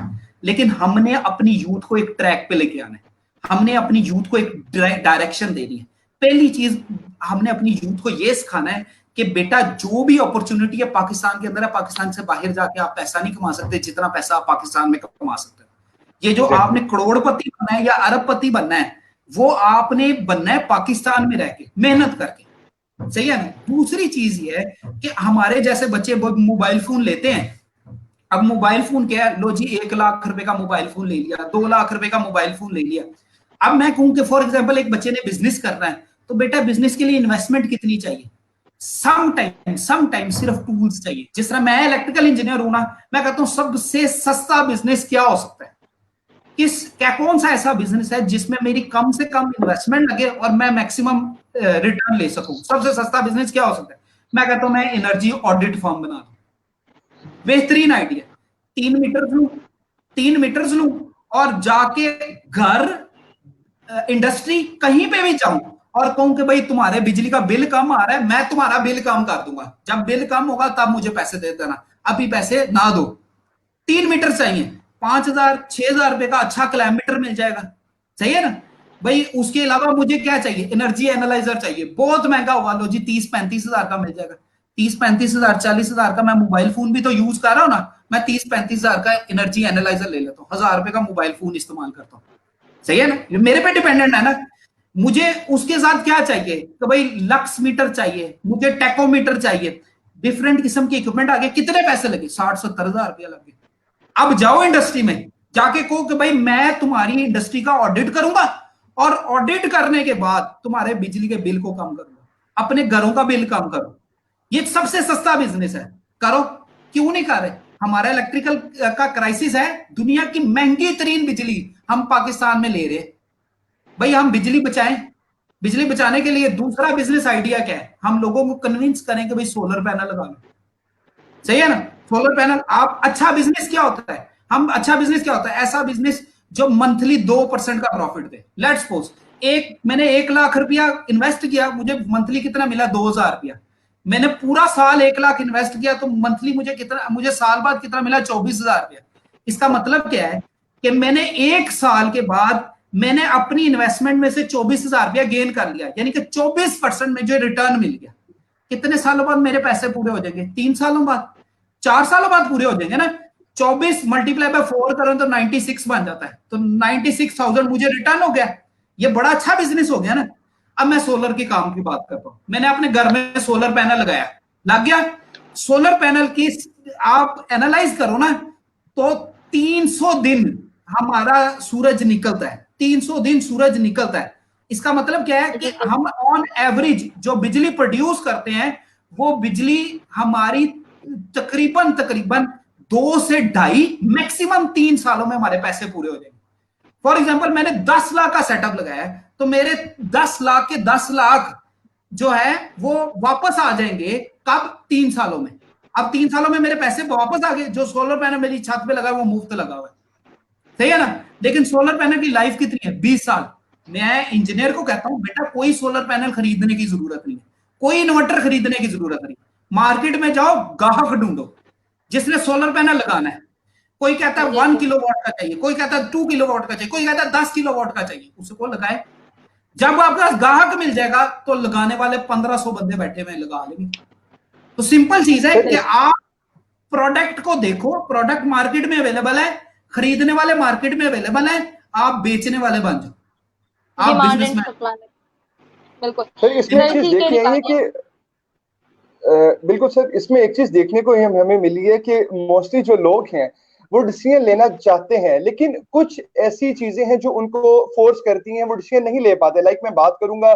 लेकिन हमने अपनी यूथ को एक ट्रैक पे लेके आना है, हमने अपनी यूथ को एक डायरेक्शन देनी है। पहली चीज हमने अपनी यूथ को ये सिखाना है कि बेटा जो भी अपॉर्चुनिटी है पाकिस्तान के अंदर है, पाकिस्तान से बाहर जाके आप पैसा नहीं कमा सकते जितना पैसा आप पाकिस्तान में कमा सकते हो। ये जो आपने करोड़पति बनना है या अरबपति बनना है, वो आपने बनना है पाकिस्तान में रह के, मेहनत करके, सही है ना। दूसरी चीज ये है कि हमारे जैसे बच्चे मोबाइल फोन लेते हैं। अब मोबाइल फोन क्या है, लो जी 1 लाख रुपए का मोबाइल फोन ले लिया, 2 लाख रुपए का मोबाइल फोन ले लिया। अब मैं कहूं कि फॉर एग्जांपल एक बच्चे ने बिजनेस करना है, तो बेटा बिजनेस के लिए इन्वेस्टमेंट कितनी चाहिए? सम टाइम सिर्फ टूल्स चाहिए। जिस तरह मैं इलेक्ट्रिकल इंजीनियर हूं ना, मैं कहता हूं सबसे सस्ता बिजनेस क्या हो सकता है, कौन सा ऐसा बिजनेस है जिसमें मेरी कम से कम इन्वेस्टमेंट लगे और मैं मैक्सिमम रिटर्न ले सकूं। सबसे सस्ता बिजनेस क्या हो सकता है? मैं कहता हूं मैं एनर्जी ऑडिट फर्म बना दूं। बेहतरीन आइडिया। 3 मीटर्स लूं और जाके घर, इंडस्ट्री, कहीं पे भी जाऊं और कहूं कि भाई तुम्हारे बिजली का बिल कम आ रहा है, मैं तुम्हारा बिल कम कर दूंगा, जब बिल कम होगा तब मुझे पैसे दे देना, अभी पैसे ना दो। 3 मीटर चाहिए, 5,000 6,000 रुपए का अच्छा किलोमीटर मिल जाएगा, सही है ना भाई। उसके अलावा मुझे क्या चाहिए? एनर्जी एनालाइजर चाहिए, बहुत महंगा होगा, लो जी 30-35 हजार का मिल जाएगा। 30-35 हजार, 40 हजार का मैं मोबाइल फोन भी तो यूज कर रहा हूं ना, मैं 30-35 हजार का एनर्जी एनालाइजर ले लेता हूँ, 1,000 रुपए का मोबाइल फोन इस्तेमाल करता हूँ, सही है ना। ये मेरे पे डिपेंडेंट है ना। मुझे उसके साथ क्या चाहिए? तो भाई लक्स मीटर चाहिए, मुझे टेकोमीटर चाहिए, डिफरेंट किस्म के इक्विपमेंट आ गए। कितने पैसे लगे? 60-70 हजार रुपया लगे। अब जाओ इंडस्ट्री में, जाके कहो कि भाई मैं तुम्हारी इंडस्ट्री का ऑडिट करूंगा और ऑडिट करने के बाद तुम्हारे बिजली के बिल को कम करूंगा, अपने घरों का बिल कम करो। ये सबसे सस्ता बिजनेस है, करो। क्यों नहीं कर रहे? हमारा इलेक्ट्रिकल का क्राइसिस है, दुनिया की महंगी तरीन बिजली हम पाकिस्तान में ले रहे। भाई हम बिजली बचाएं। बिजली बचाने के लिए दूसरा बिजनेस आइडिया क्या है? हम लोगों को कन्विंस करें कि भाई सोलर पैनल लगा लो, सही है ना। Solar panel. आप अच्छा बिजनेस क्या होता है? अच्छा बिजनेस क्या होता है? ऐसा बिजनेस जो मंथली 2% का प्रॉफिट दे। लेट्स सपोज मैंने 1 लाख रुपया इन्वेस्ट किया, मुझे मंथली कितना मिला? 2,000 रुपया। मैंने पूरा साल 1 लाख इन्वेस्ट किया तो मंथली मुझे साल बाद कितना मिला? 24,000 रुपया। इसका मतलब क्या है कि मैंने 1 साल के बाद मैंने अपनी इन्वेस्टमेंट में से 24,000 रुपया गेन कर लिया, यानी कि 24% में जो रिटर्न मिल गया। कितने सालों बाद मेरे पैसे पूरे हो जाएंगे? 3 सालों बाद, 4 सालों बाद पूरे हो जाएंगे ना। 24 मल्टीप्लाई बाय 4 करें तो 96 बन जाता है, तो 96,000 मुझे रिटर्न हो गया। ये बड़ा अच्छा बिजनेस हो गया ना। अब मैं सोलर के काम की बात करता हूं। मैंने अपने घर में सोलर पैनल लगाया, लग गया। सोलर पैनल की आप एनालाइज करो ना, तो 300 दिन हमारा सूरज निकलता है, 300 दिन सूरज निकलता है। इसका मतलब क्या है कि हम ऑन एवरेज जो बिजली प्रोड्यूस करते हैं, वो बिजली हमारी तकरीबन 2 से 2.5 मैक्सिमम 3 सालों में हमारे पैसे पूरे हो जाएंगे। फॉर एग्जांपल मैंने 10 लाख का सेटअप लगाया है, तो मेरे 10 लाख के 10 लाख जो है वो वापस आ जाएंगे कब? 3 सालों में। अब 3 सालों में मेरे पैसे वापस आ गए। जो सोलर पैनल मेरी छत पे लगा है वो मुफ्त लगा हुआ है, सही है ना। लेकिन सोलर पैनल की लाइफ कितनी है? 20 साल। मैं इंजीनियर को कहता हूं बेटा कोई सोलर पैनल खरीदने की जरूरत नहीं है, कोई इन्वर्टर खरीदने की जरूरत नहीं। मार्केट में जाओ, ग्राहक ढूंढो जिसने सोलर पैनल लगाना है। कोई कहता है 1 किलोवाट का चाहिए, कोई कहता है 2 किलोवाट का चाहिए, कोई कहता है 10 किलोवाट का चाहिए, उसको लगाए। जब आपके पास ग्राहक मिल जाएगा तो लगाने वाले 1500 बंदे बैठे हुए लगा लेंगे। तो सिंपल चीज है कि आप प्रोडक्ट को देखो, प्रोडक्ट मार्केट में अवेलेबल है, खरीदने वाले मार्केट में अवेलेबल है, आप बेचने वाले बन जाओ, आप बिजनेसमैन। बिल्कुल सर इसमें एक चीज देखिए है कि बिल्कुल सर, इसमें एक चीज देखने को हमें मिली है कि मोस्टली जो लोग हैं वो डिसीजन लेना चाहते हैं, लेकिन कुछ ऐसी चीजें हैं जो उनको फोर्स करती हैं, वो डिसीजन नहीं ले पाते। लाइक मैं बात करूंगा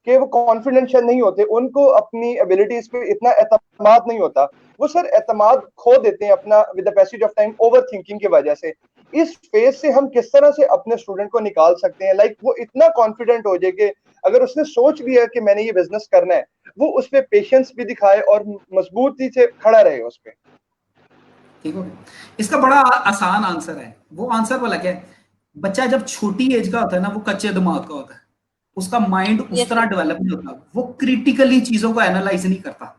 कि वो कॉन्फिडेंशियल नहीं होते, उनको अपनी एबिलिटीज पे इतना एतमाद नहीं होता, वो सर एतमाद खो देते हैं अपना with the passage of time, over thinking की वजह से। इस फेज से हम किस तरह से अपने स्टूडेंट को निकाल सकते हैं? लाइक वो इतना कॉन्फिडेंट हो जाए कि अगर उसने सोच लिया कि मैंने ये बिजनेस करना है, वो उस पे पेशेंस भी दिखाए और मजबूती से खड़ा रहे उस पे। ठीक हो गया। इसका बड़ा आसान आंसर है। वो आंसर वाला क्या है? बच्चा जब छोटी एज का होता है ना, वो कच्चे दिमाग का होता है, उसका माइंड उस तरह डेवलप नहीं होता, वो क्रिटिकली चीजों को एनालाइज नहीं करता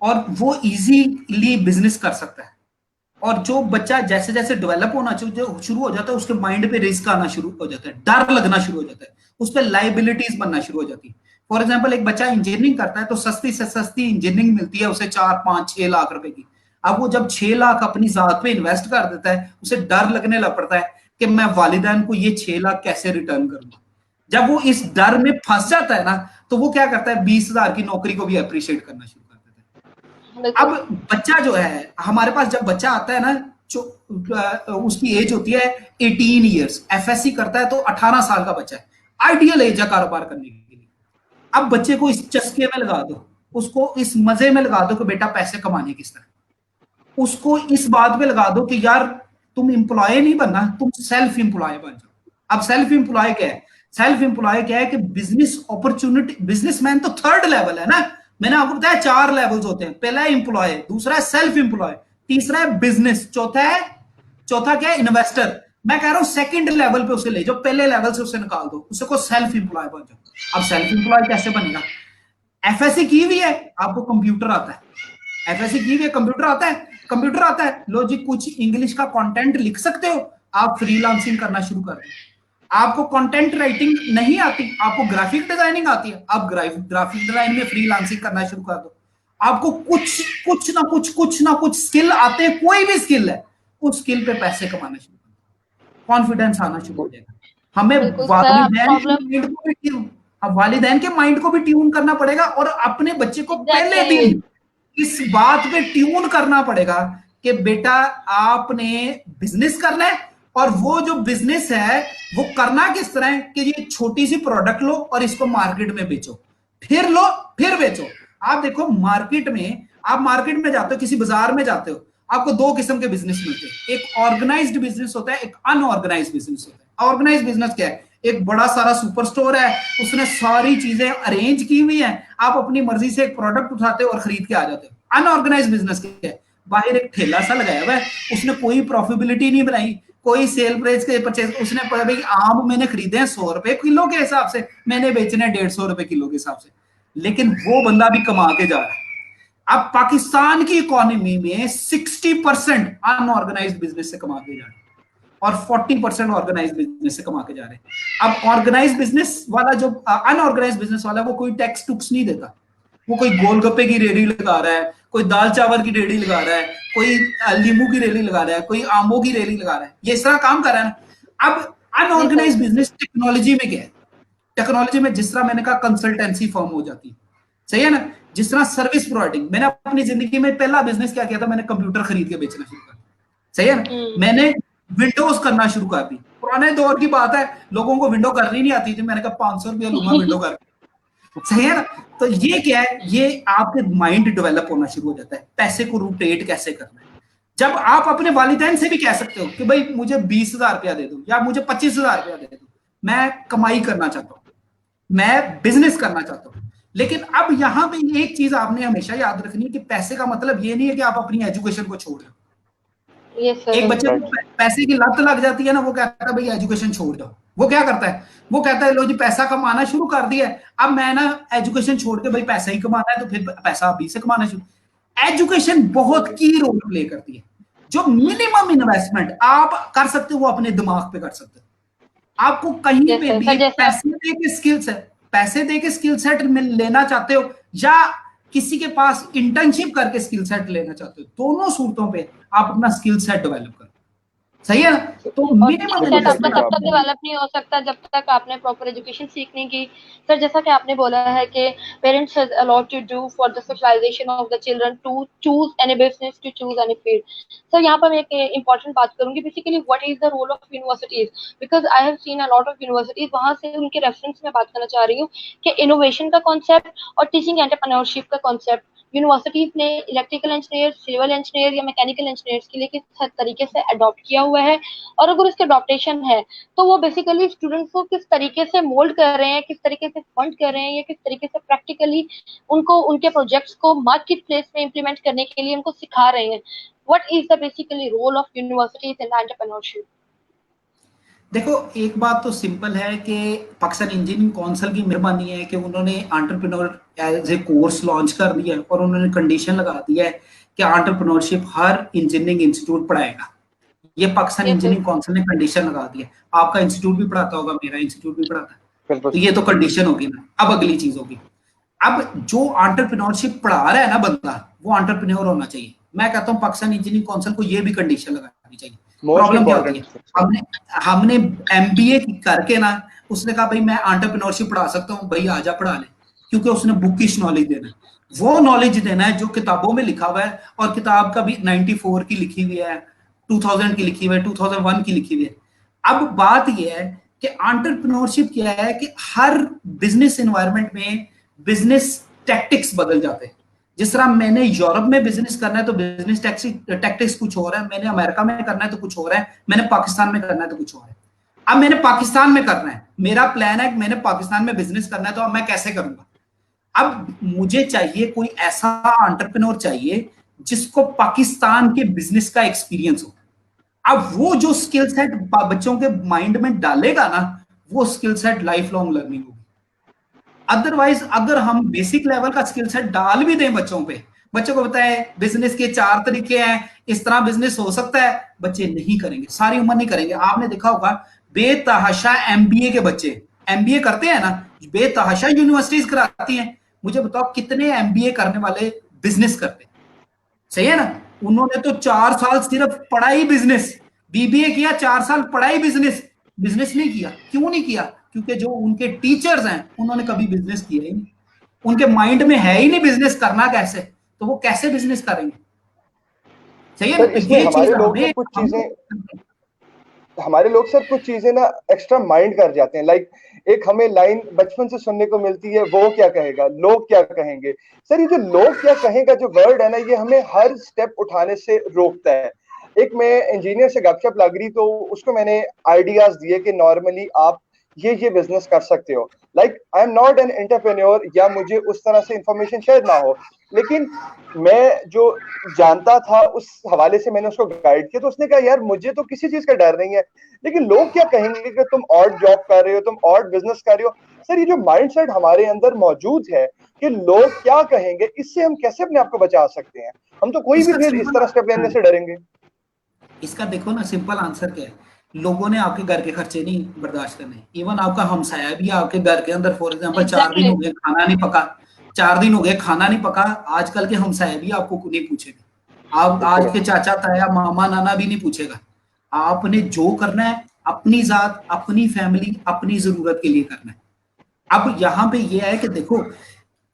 और वो इजीली बिजनेस कर सकता है। और जो बच्चा जैसे जैसे डेवलप होना शुरू हो जाता है, उसके माइंड पे रिस्क आना शुरू हो जाता है, डर लगना शुरू हो जाता है, उस पर लाइबिलिटीज बनना शुरू हो जाती है। फॉर एग्जाम्पल एक बच्चा इंजीनियरिंग करता है तो सस्ती से सस्ती इंजीनियरिंग मिलती है उसे 4, 5, 6 लाख रुपए की। अब वो जब 6 लाख अपनी जात पे इन्वेस्ट कर देता है, उसे डर लगने लग पड़ता है कि मैं वालिदैन को ये 6 लाख कैसे रिटर्न करूंगा। जब वो इस डर में फंस जाता है ना, तो वो क्या करता है, 20,000 की नौकरी को भी अप्रिशिएट करना शुरू कर देता है। अब बच्चा जो है, हमारे पास जब बच्चा आता है ना, जो उसकी एज होती है 18 ईयर्स, एफएससी करता है तो 18 साल का बच्चा है, आइडियल एज है कारोबार करने के लिए। अब बच्चे को इस चस्के में लगा दो, उसको इस मजे में लगा दो कि बेटा पैसे कमाने किस तरह, उसको इस बात पे लगा दो कि यार तुम एम्प्लॉय नहीं बनना, तुम सेल्फ एम्प्लॉय बन जाओ। अब सेल्फ एम्प्लॉय क्या है? सेल्फ एम्प्लॉय क्या है कि बिजनेस अपॉर्चुनिटी, बिजनेसमैन तो थर्ड लेवल है ना, मैंने आपको बताया 4 लेवल्स होते हैं। पहला है एम्प्लॉय, दूसरा है सेल्फ एम्प्लॉय, तीसरा है बिजनेस, चौथा क्या है, इन्वेस्टर। मैं कह रहा हूं सेकंड लेवल पे उसे ले जाओ, पहले लेवल से उसे निकाल दो, उसे को सेल्फ एम्प्लॉय बन जाओ। अब सेल्फ एम्प्लॉय कैसे बनेगा? एफएससी की हुई है, आपको कंप्यूटर आता है, एफएससी की हुई है, कंप्यूटर आता है, कंप्यूटर आता है, लो जी कुछ इंग्लिश का कंटेंट लिख सकते हो, आप फ्रीलांसिंग करना शुरू कर दो। आपको कंटेंट राइटिंग नहीं आती, आपको ग्राफिक डिजाइनिंग आती है, आप ग्राफिक डिजाइन में फ्रीलांसिंग करना शुरू कर दो। आपको कुछ ना कुछ स्किल आते हैं, कोई भी स्किल है, उस स्किल पे पैसे कमाना शुरू कर दो, कॉन्फिडेंस आना शुरू हो जाएगा। हमें वालिदैन के माइंड को भी ट्यून करना पड़ेगा और अपने बच्चे को पहले दिन इस बात पे ट्यून करना पड़ेगा कि बेटा आपने बिजनेस करना है, और वो जो बिजनेस है वो करना किस तरह है कि ये छोटी सी प्रोडक्ट लो और इसको मार्केट में बेचो, फिर लो फिर बेचो। आप देखो मार्केट में, आप मार्केट में जाते हो, किसी बाजार में जाते हो, आपको 2 किस्म के बिजनेस मिलते हैं, एक ऑर्गेनाइज्ड बिजनेस होता है, एक अनऑर्गेनाइज्ड बिजनेस होता है। ऑर्गेनाइज्ड बिजनेस क्या है? एक बड़ा सारा सुपर स्टोर है, उसने सारी चीजें अरेंज की हुई है, आप अपनी मर्जी से एक प्रोडक्ट उठाते हो और खरीद के आ जाते हो। अनऑर्गेनाइज्ड बिजनेस क्या है? बाहर एक ठेला सा लगाया हुआ है, उसने कोई प्रॉफिटेबिलिटी नहीं बनाई, कोई सेल प्राइस के परचेज, उसने भाई आम मैंने खरीदे हैं 100 रुपए किलो के हिसाब से, मैंने बेचने 150 रुपए किलो के हिसाब से, लेकिन वो बंदा भी कमा के जा रहा है। अब पाकिस्तान की इकोनॉमी में 60% अनऑर्गेनाइज्ड बिजनेस से कमा के जा रहे हैं और 40% ऑर्गेनाइज्ड बिजनेस से कमा के जा रहे हैं। अब ऑर्गेनाइज्ड बिजनेस वाला, जो अनऑर्गेनाइज्ड बिजनेस वाला, वो कोई टैक्स टुक्स नहीं देता, वो कोई गोलगप्पे की रेडी लगा रहा है, कोई दाल चावल की रेडी लगा रहा है, कोई लींबू की रेडी लगा रहा है, कोई आमों की रेडी लगा रहा है, ये इस तरह काम कर रहा है ना। अब अनऑर्गेनाइज्ड बिजनेस टेक्नोलॉजी में क्या है? टेक्नोलॉजी में जिस तरह मैंने कहा कंसल्टेंसी फर्म हो जाती है, सही है ना, जिस तरह सर्विस प्रोवाइडिंग। मैंने अपनी जिंदगी में पहला बिजनेस क्या किया था, मैंने कंप्यूटर खरीद के बेचना शुरू कर दिया, सही है ना, मैंने विंडोज करना शुरू कर दी। पुराने दौर की बात है, लोगों को विंडो करनी नहीं आती थी, मैंने कहा 500 रुपया लूंगा विंडो कर, सही है ना। तो ये क्या है, ये आपके माइंड डेवलप होना शुरू हो जाता है, पैसे को रोटेट कैसे करना है। जब आप अपने वालिदैन से भी कह सकते हो कि भाई मुझे 20,000 रुपया दे दो या मुझे 25,000 रुपया दे दो, मैं कमाई करना चाहता हूँ, मैं बिजनेस करना चाहता हूँ। लेकिन अब यहाँ पे एक चीज आपने हमेशा याद रखनी है कि पैसे का मतलब ये नहीं है कि आप अपनी एजुकेशन को छोड़ दो। एक बच्चे को पैसे की लत लग जाती है ना, वो कहता है भाई एजुकेशन छोड़ दो, वो क्या करता है, वो कहता है लो जी पैसा कमाना शुरू कर दिया, अब मैं ना एजुकेशन छोड़ के भाई पैसा ही कमाना है, तो फिर पैसा अभी से कमाना शुरू। एजुकेशन बहुत की रोल प्ले करती है। जो मिनिमम इन्वेस्टमेंट आप कर सकते हो वो अपने दिमाग पे कर सकते हो। आपको कहीं पे भी पैसे दे के स्किल सेट लेना चाहते हो या किसी के पास इंटर्नशिप करके स्किल सेट लेना चाहते हो, दोनों सूरतों पे आप अपना स्किल सेट डेवलप करो, सही है ना। तो मिनिमम सेट आपका तब तक डेवलप नहीं हो सकता जब तक आपने प्रॉपर एजुकेशन सीखने की। सर जैसा कि आपने बोला है कि parents has a lot to do for the socialization of the children to choose any business, to choose any field. Sir यहाँ पर मैं एक इंपॉर्टेंट बात करूंगी, basically what is the role of universities, because I have seen a lot of universities, वहां से उनके reference में बात करना चाह रही हूँ कि इनोवेशन का कॉन्सेप्ट और टीचिंग एंटरप्रेन्योरशिप का कॉन्सेप्ट यूनिवर्सिटीज ने इलेक्ट्रिकल इंजीनियर, सिविल इंजीनियर या मैकेनिकल इंजीनियर्स के लिए किस तरीके से अडॉप्ट किया हुआ है, और अगर उसके अडॉप्टेशन है तो वो बेसिकली स्टूडेंट्स को किस तरीके से मोल्ड कर रहे हैं, किस तरीके से फंड कर रहे हैं, या किस तरीके से प्रैक्टिकली उनको उनके प्रोजेक्ट्स को मार्केट प्लेस में इंप्लीमेंट करने के लिए उनको सिखा रहे हैं। What is the basically role of universities in entrepreneurship? देखो एक बात तो सिंपल है कि पाकिस्तान इंजीनियरिंग काउंसिल की मेहरबानी है कि उन्होंने entrepreneur as a course launch कर दिया है और उन्होंने कंडीशन लगा दिया है कि एंटरप्रेन्योरशिप हर इंजीनियरिंग इंस्टीट्यूट पढ़ाएगा। ये पाकिस्तान इंजीनियरिंग काउंसिल ने कंडीशन लगा दी है। आपका इंस्टीट्यूट भी पढ़ाता होगा, मेरा इंस्टीट्यूट भी पढ़ाता है, तो ये तो कंडीशन होगी ना। अब अगली चीज होगी, अब जो एंटरप्रेन्योरशिप पढ़ा रहा है ना बंदा, वो एंटरप्रेन्योर होना चाहिए। मैं कहता हूँ पाकिस्तान इंजीनियरिंग काउंसिल को ये भी कंडीशन लगानी चाहिए। प्रॉब्लम क्या होती है, हमने एमबीए करके ना, उसने कहा भाई मैं एंटरप्रेन्योरशिप पढ़ा सकता हूँ, भाई आजा पढ़ा ले, क्योंकि उसने बुकिश नॉलेज देना है, वो नॉलेज देना है जो किताबों में लिखा हुआ है, और किताब का भी 94 की लिखी हुई है, 2000 की लिखी हुई है, 2001 की लिखी हुई है। अब बात यह है कि एंटरप्रेन्योरशिप क्या है कि हर बिजनेस एनवायरनमेंट में बिजनेस टैक्टिक्स बदल जाते हैं। जिस तरह मैंने यूरोप में बिजनेस करना है तो बिजनेस टैक्टिक्स कुछ हो रहा है, मैंने अमेरिका में करना है तो कुछ हो रहा है, मैंने पाकिस्तान में करना है तो कुछ हो रहा है। अब मैंने पाकिस्तान में करना है, मेरा प्लान है कि मैंने पाकिस्तान में बिजनेस करना है, तो अब मैं कैसे करूंगा? अब मुझे चाहिए कोई ऐसा एंटरप्रेन्योर चाहिए जिसको पाकिस्तान के बिजनेस का एक्सपीरियंस हो। अब वो जो स्किल सेट बच्चों के माइंड में डालेगा ना, वो skill set life long learning होगी। अदरवाइज अगर हम बेसिक लेवल का स्किल सेट डाल भी दें बच्चों पे, बच्चों को बताए बिजनेस के 4 तरीके हैं, इस तरह बिजनेस हो सकता है, बच्चे नहीं करेंगे, सारी उम्र नहीं करेंगे। आपने देखा होगा बेतहाशा एमबीए के बच्चे एमबीए करते हैं ना, बेतहाशा यूनिवर्सिटीज कराती हैं, मुझे बताओ कितने एमबीए करने वाले बिजनेस करते हैं? सही है ना? उन्होंने तो 4 साल सिर्फ पढ़ाई बिजनेस, बीबीए किया, 4 साल पढ़ाई बिजनेस, बिजनेस नहीं किया। क्यों नहीं किया? क्योंकि जो उनके टीचर्स हैं उन्होंने कभी बिजनेस किया ही नहीं, उनके माइंड में है ही नहीं बिजनेस करना कैसे, तो वो कैसे बिजनेस करेंगे? सही है ना? तो ये चीज हमारे लोग सर कुछ चीजें ना एक्स्ट्रा माइंड कर जाते हैं। लाइक एक हमें लाइन बचपन से सुनने को मिलती है, वो क्या कहेगा, लोग क्या कहेंगे। सर ये जो लोग क्या कहेगा जो वर्ड है ना, ये हमें हर स्टेप उठाने से रोकता है। एक मैं इंजीनियर से गपशप लग रही तो उसको मैंने आइडियाज दिए कि नॉर्मली आप ये बिजनेस कर सकते हो। Like I am not an entrepreneur, या मुझे उस तरह से इंफॉर्मेशन शायद ना हो, लेकिन मैं जो जानता था उस हवाले से मैंने उसको गाइड किया। तो उसने कहा यार मुझे तो किसी चीज का डर नहीं है, लेकिन लोग क्या कहेंगे कि तुम ऑड जॉब कर रहे हो, तुम ऑड बिजनेस कर रहे हो। सर ये जो माइंडसेट हमारे अंदर मौजूद है कि लोग क्या कहेंगे, इससे हम कैसे अपने आप को बचा सकते हैं? हम तो कोई भी फिर इस तरह स्टेप लेने से डरेंगे। इसका देखो ना सिंपल आंसर क्या है, लोगों ने आपके घर के खर्चे नहीं बर्दाश्त करने। इवन आपका हमसाया भी आपके घर के अंदर फॉर एग्जांपल 4 दिन हो गए खाना नहीं पका, 4 दिन हो गए खाना नहीं पका, आजकल के हमसाया भी आपको नहीं पूछेगा, आप आज के चाचा ताया मामा नाना भी नहीं पूछेगा। आपने जो करना है अपनी जात, अपनी फैमिली, अपनी जरूरत के लिए करना है। अब यहाँ पे ये है कि देखो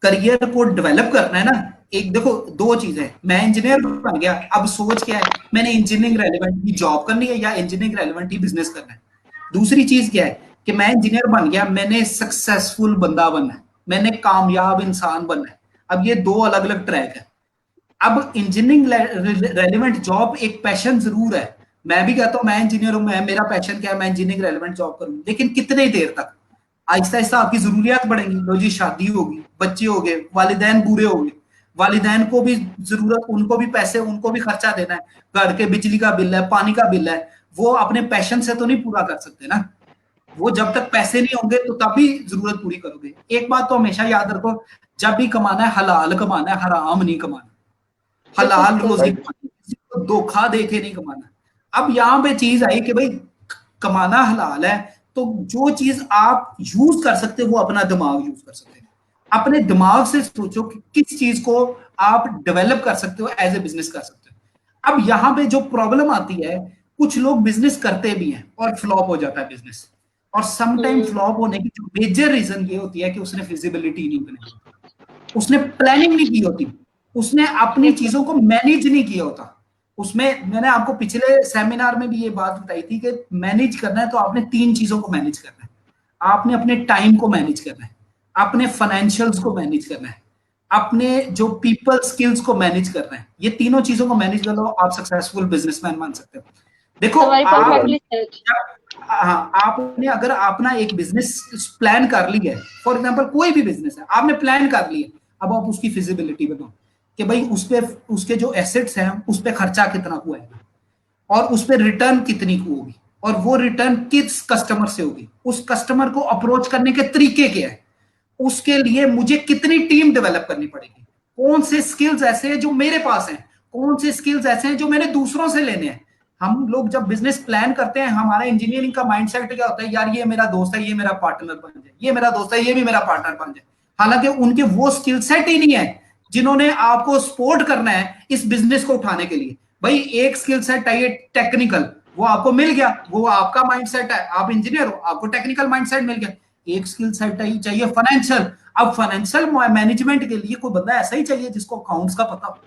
करियर को डेवलप करना है ना, एक देखो 2 चीज है, मैं इंजीनियर बन गया, अब सोच क्या है, मैंने इंजीनियरिंग रेलेवेंट ही जॉब करनी है या इंजीनियरिंग रेलेवेंट ही बिजनेस करना है। दूसरी चीज क्या है कि मैं इंजीनियर बन गया, मैंने सक्सेसफुल बंदा बनना है, मैंने कामयाब इंसान बनना है। अब ये 2 अलग अलग ट्रैक है। अब इंजीनियरिंग रेलेवेंट जॉब एक पैशन जरूर है, मैं भी कहता हूं मैं इंजीनियर हूं, मैं मेरा पैशन क्या है, मैं इंजीनियरिंग रेलेवेंट जॉब करूं, लेकिन कितनी देर तक? आहिस्ता आहिस्ता आपकी जरूरियात बढ़ेंगी, लो जी शादी होगी, बच्चे हो गए, वालिदैन बूढ़े हो गए, वालिदैन को भी जरूरत, उनको भी पैसे, उनको भी खर्चा देना है, घर के बिजली का बिल है, पानी का बिल है, वो अपने पैशन से तो नहीं पूरा कर सकते ना। वो जब तक पैसे नहीं होंगे तो तभी जरूरत पूरी करोगे। एक बात तो हमेशा याद रखो, जब भी कमाना है हलाल कमाना है, हराम नहीं कमाना, हलाल रोजी कमाना, किसी को धोखा देके नहीं कमाना। अब यहाँ पे चीज आई कि भाई कमाना हलाल है, तो जो चीज आप यूज कर सकते हो वो अपना दिमाग यूज कर सकते हैं। अपने दिमाग से सोचो कि किस चीज को आप डेवलप कर सकते हो, एज ए बिजनेस कर सकते हो। अब यहाँ पे जो प्रॉब्लम आती है, कुछ लोग बिजनेस करते भी हैं और फ्लॉप हो जाता है बिजनेस, और समटाइम फ्लॉप होने की जो मेजर रीजन ये होती है कि उसने फिजिबिलिटी नहीं बनाई, उसने प्लानिंग नहीं की होती, उसने अपनी चीजों को मैनेज नहीं किया होता। उसमें मैंने आपको पिछले सेमिनार में भी ये बात बताई थी कि मैनेज करना है तो आपने 3 चीजों को मैनेज करना है। आपने अपने टाइम को मैनेज करना है, अपने फाइनेंशियल्स को मैनेज करना है, अपने जो पीपल स्किल्स को मैनेज करना है। ये तीनों चीजों को मैनेज कर लो, आप सक्सेसफुल बिजनेसमैन बन सकते हो। देखो आपने अगर अपना एक बिजनेस प्लान कर लिया है, फॉर एग्जांपल कोई भी बिजनेस है, आपने प्लान कर लिया, अब आप उसकी फिजिबिलिटी बनाओ कि भाई उस पे उसके जो एसेट्स हैं उस पे खर्चा कितना हुआ है और उस पे रिटर्न कितनी होगी, और वो रिटर्न किस कस्टमर से होगी, उस कस्टमर को अप्रोच करने के तरीके क्या है, उसके लिए मुझे कितनी टीम डेवलप करनी पड़ेगी, कौन से स्किल्स ऐसे हैं जो मेरे पास हैं, कौन से स्किल्स ऐसे हैं जो मैंने दूसरों से लेने हैं। हम लोग जब बिजनेस प्लान करते हैं, हमारा इंजीनियरिंग का माइंडसेट क्या होता है, यार ये मेरा दोस्त है, ये मेरा पार्टनर बन जाए, ये मेरा दोस्त है, ये भी मेरा पार्टनर बन जाए। हालांकि उनके वो स्किल सेट ही नहीं है जिन्होंने आपको सपोर्ट करना है इस बिजनेस को उठाने के लिए। भाई एक स्किल सेट चाहिए टेक्निकल, वो आपको मिल गया, वो आपका माइंडसेट है, आप इंजीनियर हो, आपको टेक्निकल माइंडसेट मिल गया। एक स्किल सेट चाहिए फाइनेंशियल। अब फाइनेंशियल मैनेजमेंट के लिए कोई बंदा ऐसा ही चाहिए जिसको अकाउंट्स का पता हो,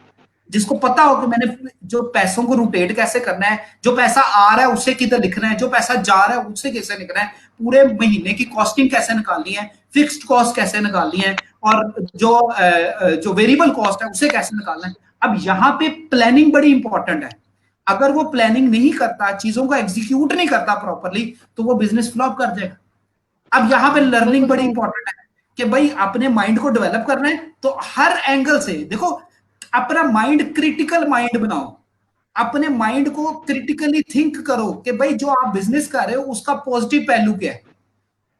जिसको पता हो कि मैंने जो पैसों को रोटेट कैसे करना है, जो पैसा आ रहा है उससे किधर लिखना है, जो पैसा जा रहा है उससे कैसे लिखना है, पूरे महीने की कॉस्टिंग कैसे निकालनी है, फिक्स्ड कॉस्ट कैसे निकालनी है, और जो वेरिएबल कॉस्ट है उसे कैसे निकालना है। अब यहाँ पे प्लानिंग बड़ी इंपॉर्टेंट है। अगर वो प्लानिंग नहीं करता, चीजों को एग्जीक्यूट नहीं करता प्रॉपरली, तो वो बिजनेस फ्लॉप कर जाएगा। अब यहाँ पे लर्निंग बड़ी इंपॉर्टेंट है कि भाई अपने माइंड को डेवलप करना है, तो हर एंगल से देखो, अपना माइंड क्रिटिकल माइंड बनाओ, अपने माइंड को क्रिटिकली थिंक करो कि भाई जो आप बिजनेस कर रहे हो उसका पॉजिटिव पहलू क्या है,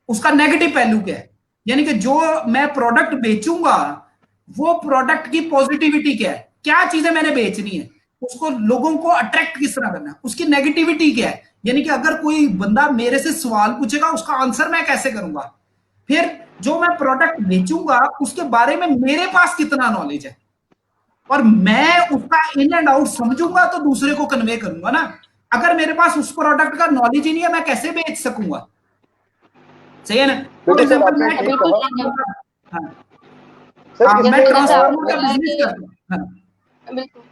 उसका नेगेटिव पहलू क्या है। यानी कि जो मैं प्रोडक्ट बेचूंगा वो प्रोडक्ट की पॉजिटिविटी क्या है, क्या चीजें मैंने बेचनी है, उसको लोगों को अट्रैक्ट किस तरह करना है, उसकी नेगेटिविटी क्या है। यानी कि अगर कोई बंदा मेरे से सवाल पूछेगा उसका आंसर मैं कैसे करूंगा, फिर जो मैं प्रोडक्ट बेचूंगा उसके बारे में मेरे पास कितना नॉलेज है, और मैं उसका इन एंड आउट समझूंगा तो दूसरे को कन्वे करूंगा ना। अगर मेरे पास उस प्रोडक्ट का नॉलेज ही नहीं है, मैं कैसे बेच सकूंगा। सही है ना। फॉर एग्जाम्पल मैं मैं ट्रांसफार्मर का बिजनेस करता हूँ। बिल्कुल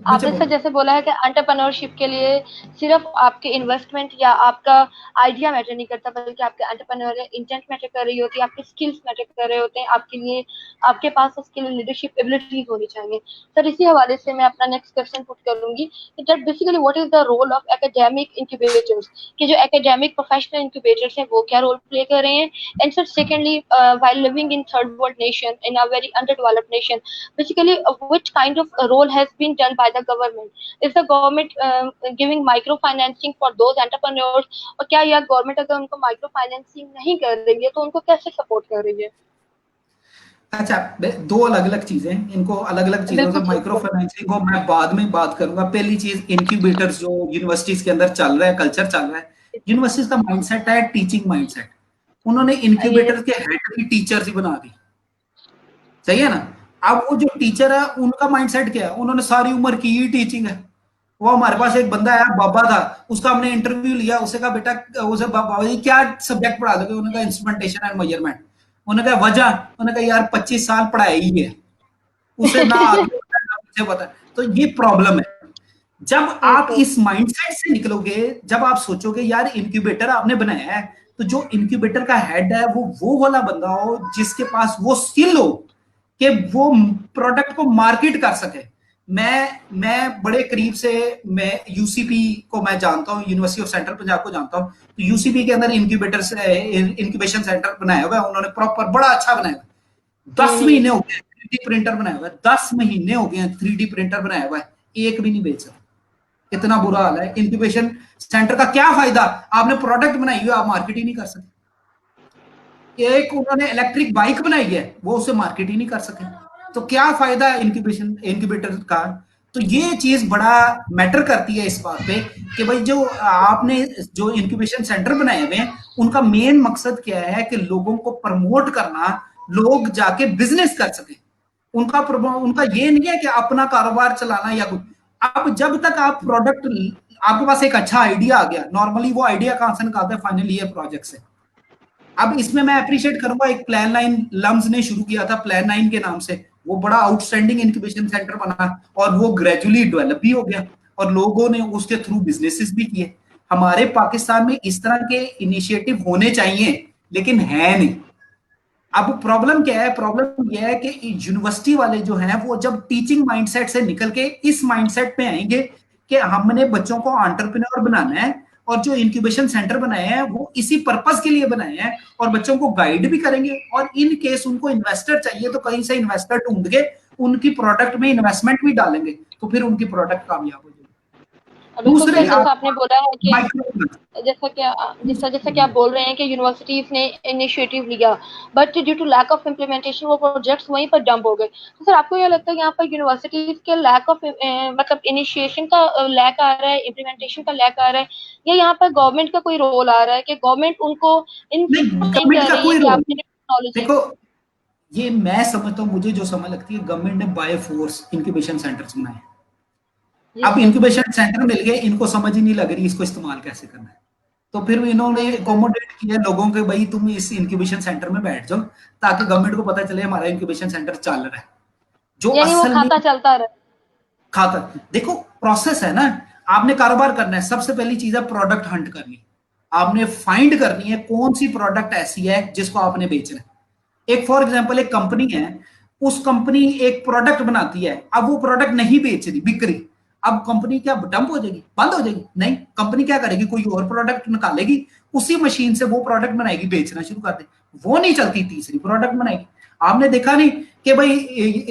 आपने सर जैसे बोला है कि एंटरप्रेन्योरशिप के लिए सिर्फ आपके इन्वेस्टमेंट या आपका आइडिया मैटर नहीं करता, बल्कि आपके एंटरप्रेन्योरियल इंटेंट मैटर कर रही होती है, आपके स्किल्स मैटर कर रहे होते हैं, आपके लिए आपके पास उसके लिए लीडरशिप एबिलिटीज होनी चाहिए। सर इसी हवाले से मैं अपना नेक्स्ट क्वेश्चन पुट करूंगी कि that basically what is the role of academic incubators, कि जो एकेडमिक प्रोफेशनल इंक्यूबेटर्स हैं वो क्या रोल प्ले कर रहे हैं। And sir secondly while living in third world nation, in a very अंडरडेवलप्ड nation, basically which kind of role has been done by the government? Is the government giving microfinancing for those entrepreneurs, और क्या यह government अगर उनको micro financing नहीं कर रही है तो उनको कैसे सपोर्ट कर रही है? अच्छा, दो अलग अलग चीजें, इनको अलग अलग चीजों से माइक्रो फाइनेंसिंग को मैं बाद में बात करूंगा। पहली चीज इनक्यूबेटर्स जो यूनिवर्सिटीज के अंदर चल रहा है, कल्चर चल रहा है, यूनिवर्सिटीज का माइंडसेट है टीचिंग माइंडसेट। उन्होंने इनक्यूबेटर के हेड की टीचर्स ही बना दी, सही है ना। अब वो जो टीचर है उनका माइंडसेट क्या है, उन्होंने सारी उम्र की ही टीचिंग है। वो हमारे पास एक बंदा है बाबा था, उसका हमने इंटरव्यू लिया, उसे कहा बेटा उसे बाबा जी क्या सब्जेक्ट पढ़ा दोगे, उन्होंने कहा इंस्ट्रूमेंटेशन एंड मेजरमेंट। उन्होंने कहा वजह, उन्होंने कहा यार 25 साल पढ़ाई ही है, उसे ना आगे ना पीछे पता। तो ये प्रॉब्लम है। जब आप इस माइंडसेट से निकलोगे, जब आप सोचोगे यार इनक्यूबेटर आपने बनाया है, तो जो इनक्यूबेटर का हेड है वो वाला बंदा हो जिसके पास वो स्किल हो कि वो प्रोडक्ट को मार्केट कर सके। मैं बड़े करीब से मैं यूसीपी को मैं जानता हूँ, यूनिवर्सिटी ऑफ सेंट्रल पंजाब को जानता हूँ। तो यूसीपी के अंदर इंक्यूबेटर से इंक्यूबेशन सेंटर बनाया हुआ है उन्होंने, प्रॉपर बड़ा अच्छा बनाया हुआ है। 10 महीने हो गए 3D प्रिंटर बनाया हुआ है, 10 महीने हो गए 3D प्रिंटर बनाया हुआ है, एक भी नहीं बेच सकता। इतना बुरा हाल है। इंक्यूबेशन सेंटर का क्या फायदा, आपने प्रोडक्ट बनाई हुई, आप मार्केट ही नहीं कर सकते। एक उन्होंने इलेक्ट्रिक बाइक बनाई है, वो उसे मार्केट ही नहीं कर सके, तो क्या फायदा है इंक्यूबेटर का। तो ये चीज बड़ा मैटर करती है इस बात पे कि भाई जो आपने जो इंक्यूबेशन सेंटर बनाए हुए हैं उनका मेन मकसद क्या है कि लोगों को प्रमोट करना, लोग जाके बिजनेस कर सके। उनका ये नहीं है कि अपना कारोबार चलाना या कुछ। अब जब तक आप प्रोडक्ट, आपके पास एक अच्छा आइडिया आ गया, नॉर्मली वो आइडिया कहां से निकालते हैं, फाइनल ईयर प्रोजेक्ट से। अब इसमें मैं अप्रिशिएट करूंगा, एक प्लान 9 लम्स ने शुरू किया था प्लान 9 के नाम से, वो बड़ा आउटस्टैंडिंग इंक्यूबेशन सेंटर बना और वो ग्रेजुअली डेवलप भी हो गया और लोगों ने उसके थ्रू बिजनेसेस भी किए। हमारे पाकिस्तान में इस तरह के इनिशिएटिव होने चाहिए लेकिन है नहीं। अब प्रॉब्लम क्या है, प्रॉब्लम यह है कि यूनिवर्सिटी वाले जो हैं वो जब टीचिंग माइंडसेट से निकल के इस माइंडसेट पे आएंगे कि हमने बच्चों को एंटरप्रेन्योर बनाना है, और जो इंक्यूबेशन सेंटर बनाए हैं वो इसी पर्पस के लिए बनाए हैं, और बच्चों को गाइड भी करेंगे, और इन केस उनको इन्वेस्टर चाहिए तो कहीं से इन्वेस्टर ढूंढ के उनकी प्रोडक्ट में इन्वेस्टमेंट भी डालेंगे, तो फिर उनकी प्रोडक्ट कामयाब हो जाएगी। बिल्कुल दूसरे सही, जैसा आपने बोला है कि माइक्रो जैसा कि आप बोल रहे हैं कि यूनिवर्सिटीज ने इनिशिएटिव लिया, but due to lack of implementation वो प्रोजेक्ट्स वहीं पर डंप हो गए। तो सर आपको क्या लगता है यहाँ पर यूनिवर्सिटीज के लैक ऑफ मतलब इनिशिएशन का लैक आ रहा है, इम्प्लीमेंटेशन का लैक आ रहा है, या यहाँ पर गवर्नमेंट का कोई रोल आ रहा है कि गवर्नमेंट उनको नहीं, इनपुट नहीं गवर्नमेंट कर का रही है कोई कि रोल आपने नहीं। टेक्नोलॉजी। देखो, ये मैं समझता हूँ, मुझे जो समझ लगती है, गवर्नमेंट ने बाय फोर्स इंक्यूबेशन सेंटर्स बनाए। जी अब सर। इंक्यूबेशन सेंटर मिल गए, इनको समझ ही नहीं लग रही इसको इस्तेमाल कैसे करना है, तो फिर इन्होंने ओके सर। अकोमोडेट किया लोगों के, भाई तुम इस इंक्यूबेशन सेंटर में बैठ जाओ, ताकि गवर्नमेंट को पता चले हमारा इंक्यूबेशन सेंटर चल रहा है। जो यानी वो असल में खाता चलता रहे। खाता, देखो प्रोसेस है ना, आपने कारोबार करना है, सबसे पहली चीज है प्रोडक्ट हंट करनी, आपने फाइंड करनी है कौन सी प्रोडक्ट ऐसी है जिसको आपने बेचना है। एक फॉर एग्जांपल एक कंपनी है, उस कंपनी एक प्रोडक्ट बनाती है, अब वो प्रोडक्ट नहीं बेच रही, बिक रही, अब कंपनी क्या डंप हो जाएगी, बंद हो जाएगी? नहीं, कंपनी क्या करेगी, कोई और प्रोडक्ट निकालेगी, उसी मशीन से वो प्रोडक्ट बनाएगी, बेचना शुरू कर दे, वो नहीं चलती, तीसरी प्रोडक्ट बनाएगी। आपने देखा नहीं कि भाई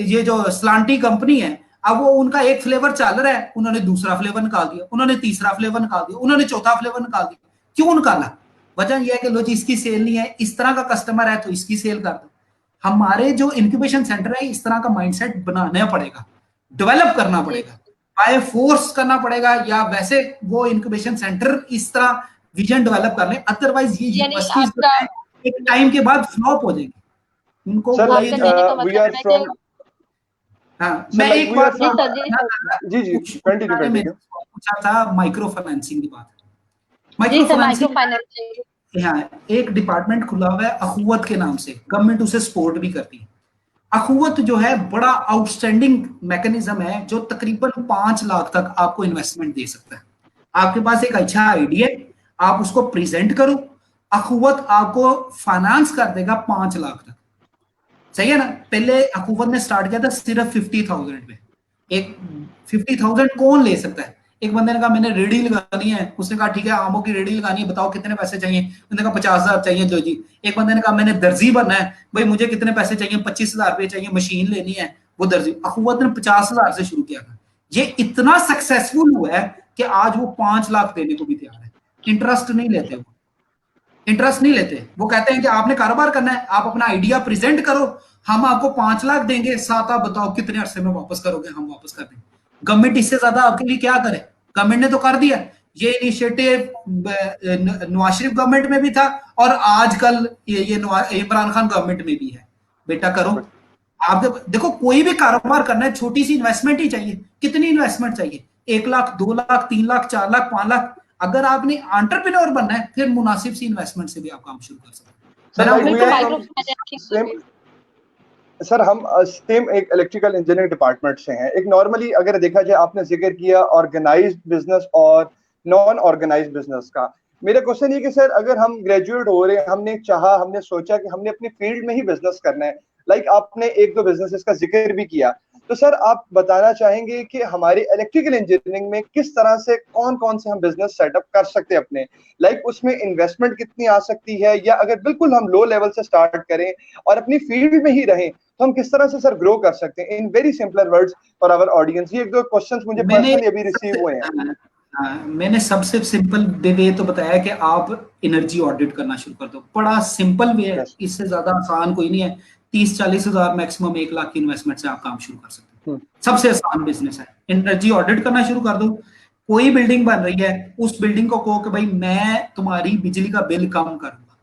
ये जो स्लांटी कंपनी है, अब वो उनका एक फ्लेवर चल रहा है, उन्होंने दूसरा फ्लेवर निकाल दिया, उन्होंने तीसरा फ्लेवर निकाल दिया, उन्होंने चौथा फ्लेवर निकाल दिया। क्यों निकाला? वजह यह है कि लो जी इसकी सेल नहीं है, इस तरह का कस्टमर है तो इसकी सेल कर दो। हमारे जो इंक्यूबेशन सेंटर है, इस तरह का माइंडसेट बनाना पड़ेगा, डेवलप करना पड़ेगा, बाय फोर्स करना पड़ेगा, या वैसे वो इंक्यूबेशन सेंटर इस तरह विजन डेवलप कर ले, अदरवाइज ये यानी यूनिवर्सिटीज एक टाइम के बाद फ्लॉप हो जाएगी। उनको सर वो लाइक आपका कहने का वी मतलब आर है कि फ्रॉम हाँ, सर मैं लाइक एक वी आर बात जी फ्रॉम सर, जी सर, जी जी कंटिन्यू कंटिन्यू पूछा था माइक्रो फाइनेंसिंग की बात। जी micro sir, micro financing financing. यहाँ एक डिपार्टमेंट खुला हुआ है अखुवत के नाम से, गवर्नमेंट उसे सपोर्ट भी करती है। अखुवत जो है बड़ा आउटस्टैंडिंग मैकेनिज्म है, जो तकरीबन 5 लाख तक आपको इन्वेस्टमेंट दे सकता है। आपके पास एक अच्छा आइडिया है, आप उसको प्रेजेंट करो, अखुवत आपको फाइनेंस कर देगा 5 लाख तक। सही है ना? पहले अखुवत ने स्टार्ट किया था सिर्फ 50,000 पे। एक 50,000 कौन ले सकता है? एक बंदे ने कहा मैंने रेडी लगानी है, उसने कहा ठीक है आमों की रेडी लगानी है, बताओ कितने पैसे चाहिए? उसने कहा 50,000 चाहिए जो जी। एक बंदे ने कहा मैंने दर्जी बनना है, भाई मुझे कितने पैसे चाहिए? 25,000 रुपये चाहिए, मशीन लेनी है, वो दर्जी। अखुवत ने 50,000 से शुरू किया था, ये इतना सक्सेसफुल हुआ है कि आज वो 5 लाख देने को भी तैयार है। इंटरेस्ट नहीं लेते वो, इंटरेस्ट नहीं लेते, वो कहते हैं कि आपने कारोबार करना है, आप अपना आइडिया प्रेजेंट करो, हम आपको 5 लाख देंगे, साथ आप बताओ कितने अरसे में वापस करोगे, हम वापस कर देंगे। गवर्नमेंट इससे ज्यादा आपके लिए क्या करे? गवर्नमेंट ने तो कर दिया। ये इनिशिएटिव नवाज शरीफ गवर्नमेंट में भी था, और आजकल ये इमरान खान गवर्नमेंट में भी है। बेटा करो, आप देखो कोई भी कारोबार करना है, छोटी सी इन्वेस्टमेंट ही चाहिए। कितनी इन्वेस्टमेंट चाहिए? 1 लाख, 2 लाख, 3 लाख, 4 लाख, 5 लाख। अगर आपने एंटरप्रेन्योर बनना है, फिर मुनासिब सी इन्वेस्टमेंट से भी आप काम शुरू कर सकते हैं। Sir like we are micro from financing same sir हम सेम एक इलेक्ट्रिकल इंजीनियरिंग डिपार्टमेंट से हैं। एक नॉर्मली अगर देखा जाए, आपने जिक्र किया ऑर्गेनाइज्ड बिजनेस और नॉन ऑर्गेनाइज्ड बिजनेस का। मेरा क्वेश्चन ये कि सर अगर हम ग्रेजुएट हो रहे हैं, हमने चाहा, हमने सोचा कि हमने अपनी फील्ड में ही बिजनेस करना है, लाइक आपने 1-2 बिजनेसेस का जिक्र भी किया, तो सर आप बताना चाहेंगे कि हमारी इलेक्ट्रिकल इंजीनियरिंग में किस तरह से कौन कौन से हम बिजनेस सेटअप कर सकते हैं अपने, लाइक उसमें इन्वेस्टमेंट कितनी आ सकती है, या अगर बिल्कुल हम लो लेवल से स्टार्ट करें और अपनी फील्ड में ही रहें तो हम किस तरह से सर ग्रो कर सकते हैं in very simpler words for our audience. ये 1-2 क्वेश्चंस मुझे पर्सनली अभी रिसीव हुए हैं। मैंने सबसे सिंपल वे तो बताया कि आप एनर्जी ऑडिट करना शुरू कर दो, बड़ा सिंपल वे है, इससे ज्यादा आसान कोई नहीं है। 30-40 हजार मैक्सिमम 1 लाख की इन्वेस्टमेंट से आप काम शुरू कर सकते हैं। सबसे आसान बिजनेस है, एनर्जी ऑडिट करना शुरू कर दो। कोई बिल्डिंग बन रही है, उस बिल्डिंग को कहो कि भाई मैं तुम्हारी बिजली का बिल कम करूंगा,